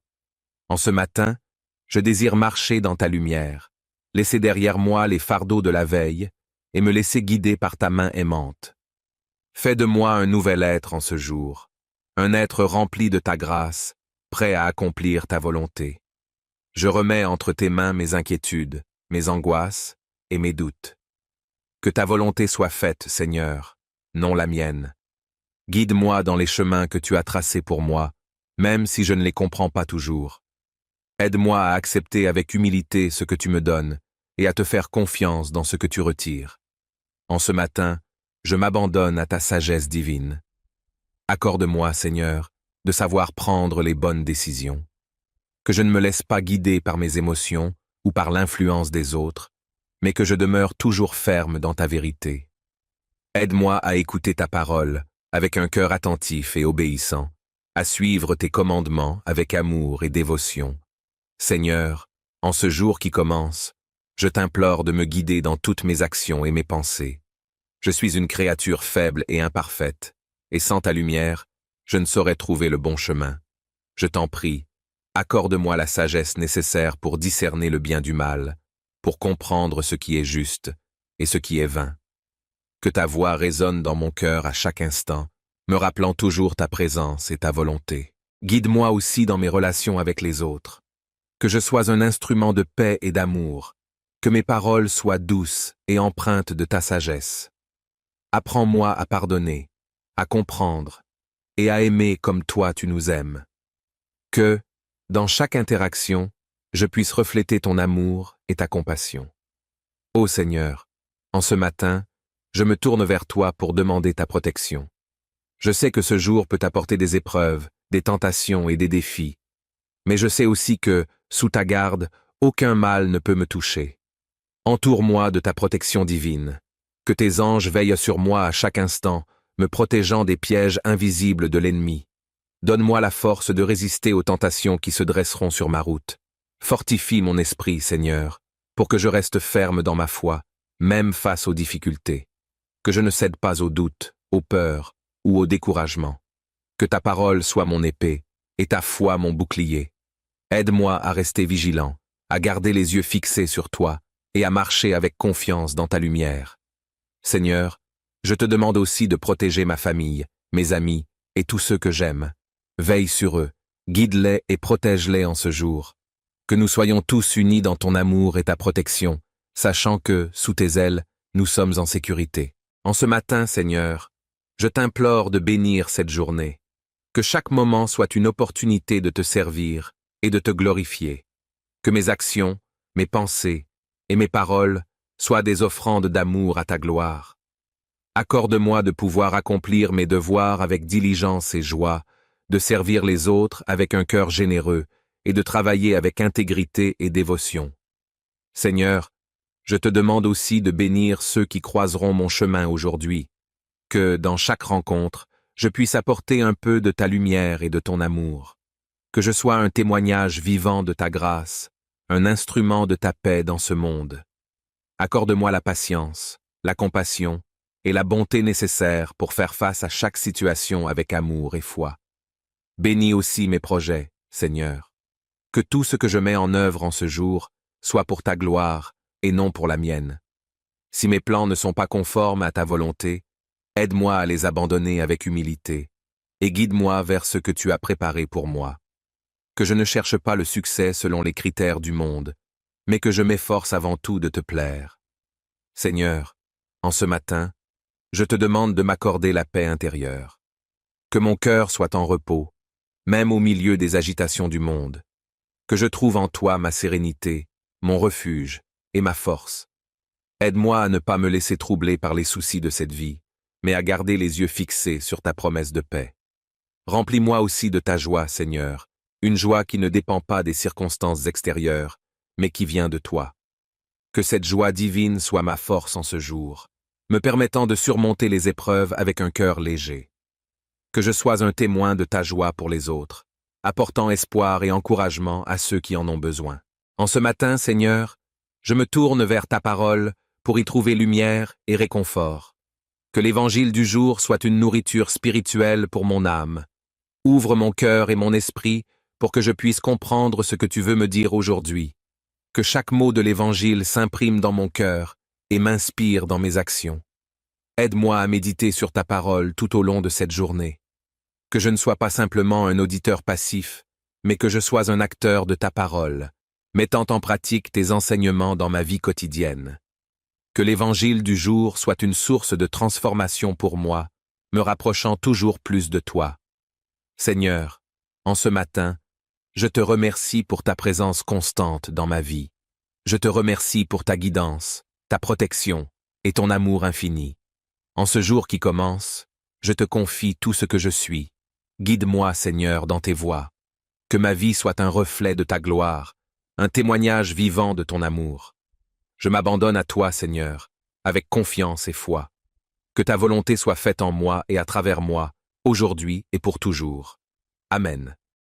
En ce matin, je désire marcher dans ta lumière, laisser derrière moi les fardeaux de la veille et me laisser guider par ta main aimante. Fais de moi un nouvel être en ce jour, un être rempli de ta grâce, prêt à accomplir ta volonté. Je remets entre tes mains mes inquiétudes, mes angoisses et mes doutes. Que ta volonté soit faite, Seigneur, non la mienne. Guide-moi dans les chemins que tu as tracés pour moi, même si je ne les comprends pas toujours. Aide-moi à accepter avec humilité ce que tu me donnes et à te faire confiance dans ce que tu retires. En ce matin, je m'abandonne à ta sagesse divine. Accorde-moi, Seigneur, de savoir prendre les bonnes décisions. Que je ne me laisse pas guider par mes émotions ou par l'influence des autres, mais que je demeure toujours ferme dans ta vérité. Aide-moi à écouter ta parole avec un cœur attentif et obéissant, à suivre tes commandements avec amour et dévotion. Seigneur, en ce jour qui commence, je t'implore de me guider dans toutes mes actions et mes pensées. Je suis une créature faible et imparfaite, et sans ta lumière, je ne saurais trouver le bon chemin. Je t'en prie, accorde-moi la sagesse nécessaire pour discerner le bien du mal, pour comprendre ce qui est juste et ce qui est vain. Que ta voix résonne dans mon cœur à chaque instant, me rappelant toujours ta présence et ta volonté. Guide-moi aussi dans mes relations avec les autres. Que je sois un instrument de paix et d'amour, que mes paroles soient douces et empreintes de ta sagesse. Apprends-moi à pardonner, à comprendre et à aimer comme toi tu nous aimes. Que, dans chaque interaction, je puisse refléter ton amour et ta compassion. Ô Seigneur, en ce matin, je me tourne vers toi pour demander ta protection. Je sais que ce jour peut apporter des épreuves, des tentations et des défis, mais je sais aussi que, sous ta garde, aucun mal ne peut me toucher. Entoure-moi de ta protection divine. Que tes anges veillent sur moi à chaque instant, me protégeant des pièges invisibles de l'ennemi. Donne-moi la force de résister aux tentations qui se dresseront sur ma route. Fortifie mon esprit, Seigneur, pour que je reste ferme dans ma foi, même face aux difficultés. Que je ne cède pas aux doutes, aux peurs ou au découragement. Que ta parole soit mon épée et ta foi mon bouclier. Aide-moi à rester vigilant, à garder les yeux fixés sur toi et à marcher avec confiance dans ta lumière. Seigneur, je te demande aussi de protéger ma famille, mes amis et tous ceux que j'aime. Veille sur eux, guide-les et protège-les en ce jour. Que nous soyons tous unis dans ton amour et ta protection, sachant que, sous tes ailes, nous sommes en sécurité. En ce matin, Seigneur, je t'implore de bénir cette journée. Que chaque moment soit une opportunité de te servir et de te glorifier. Que mes actions, mes pensées et mes paroles soient des offrandes d'amour à ta gloire. Accorde-moi de pouvoir accomplir mes devoirs avec diligence et joie, de servir les autres avec un cœur généreux et de travailler avec intégrité et dévotion. Seigneur, je te demande aussi de bénir ceux qui croiseront mon chemin aujourd'hui, que, dans chaque rencontre, je puisse apporter un peu de ta lumière et de ton amour, que je sois un témoignage vivant de ta grâce, un instrument de ta paix dans ce monde. Accorde-moi la patience, la compassion et la bonté nécessaires pour faire face à chaque situation avec amour et foi. Bénis aussi mes projets, Seigneur. Que tout ce que je mets en œuvre en ce jour soit pour ta gloire et non pour la mienne. Si mes plans ne sont pas conformes à ta volonté, aide-moi à les abandonner avec humilité et guide-moi vers ce que tu as préparé pour moi. Que je ne cherche pas le succès selon les critères du monde, mais que je m'efforce avant tout de te plaire. Seigneur, en ce matin, je te demande de m'accorder la paix intérieure. Que mon cœur soit en repos, même au milieu des agitations du monde. Que je trouve en toi ma sérénité, mon refuge et ma force. Aide-moi à ne pas me laisser troubler par les soucis de cette vie, mais à garder les yeux fixés sur ta promesse de paix. Remplis-moi aussi de ta joie, Seigneur, une joie qui ne dépend pas des circonstances extérieures, mais qui vient de toi. Que cette joie divine soit ma force en ce jour, me permettant de surmonter les épreuves avec un cœur léger. Que je sois un témoin de ta joie pour les autres, apportant espoir et encouragement à ceux qui en ont besoin. En ce matin, Seigneur, je me tourne vers ta parole pour y trouver lumière et réconfort. Que l'évangile du jour soit une nourriture spirituelle pour mon âme. Ouvre mon cœur et mon esprit pour que je puisse comprendre ce que tu veux me dire aujourd'hui. Que chaque mot de l'évangile s'imprime dans mon cœur et m'inspire dans mes actions. Aide-moi à méditer sur ta parole tout au long de cette journée. Que je ne sois pas simplement un auditeur passif, mais que je sois un acteur de ta parole, mettant en pratique tes enseignements dans ma vie quotidienne. Que l'évangile du jour soit une source de transformation pour moi, me rapprochant toujours plus de toi. Seigneur, en ce matin, je te remercie pour ta présence constante dans ma vie. Je te remercie pour ta guidance, ta protection et ton amour infini. En ce jour qui commence, je te confie tout ce que je suis. Guide-moi, Seigneur, dans tes voies. Que ma vie soit un reflet de ta gloire, un témoignage vivant de ton amour. Je m'abandonne à toi, Seigneur, avec confiance et foi. Que ta volonté soit faite en moi et à travers moi, aujourd'hui et pour toujours. Amen.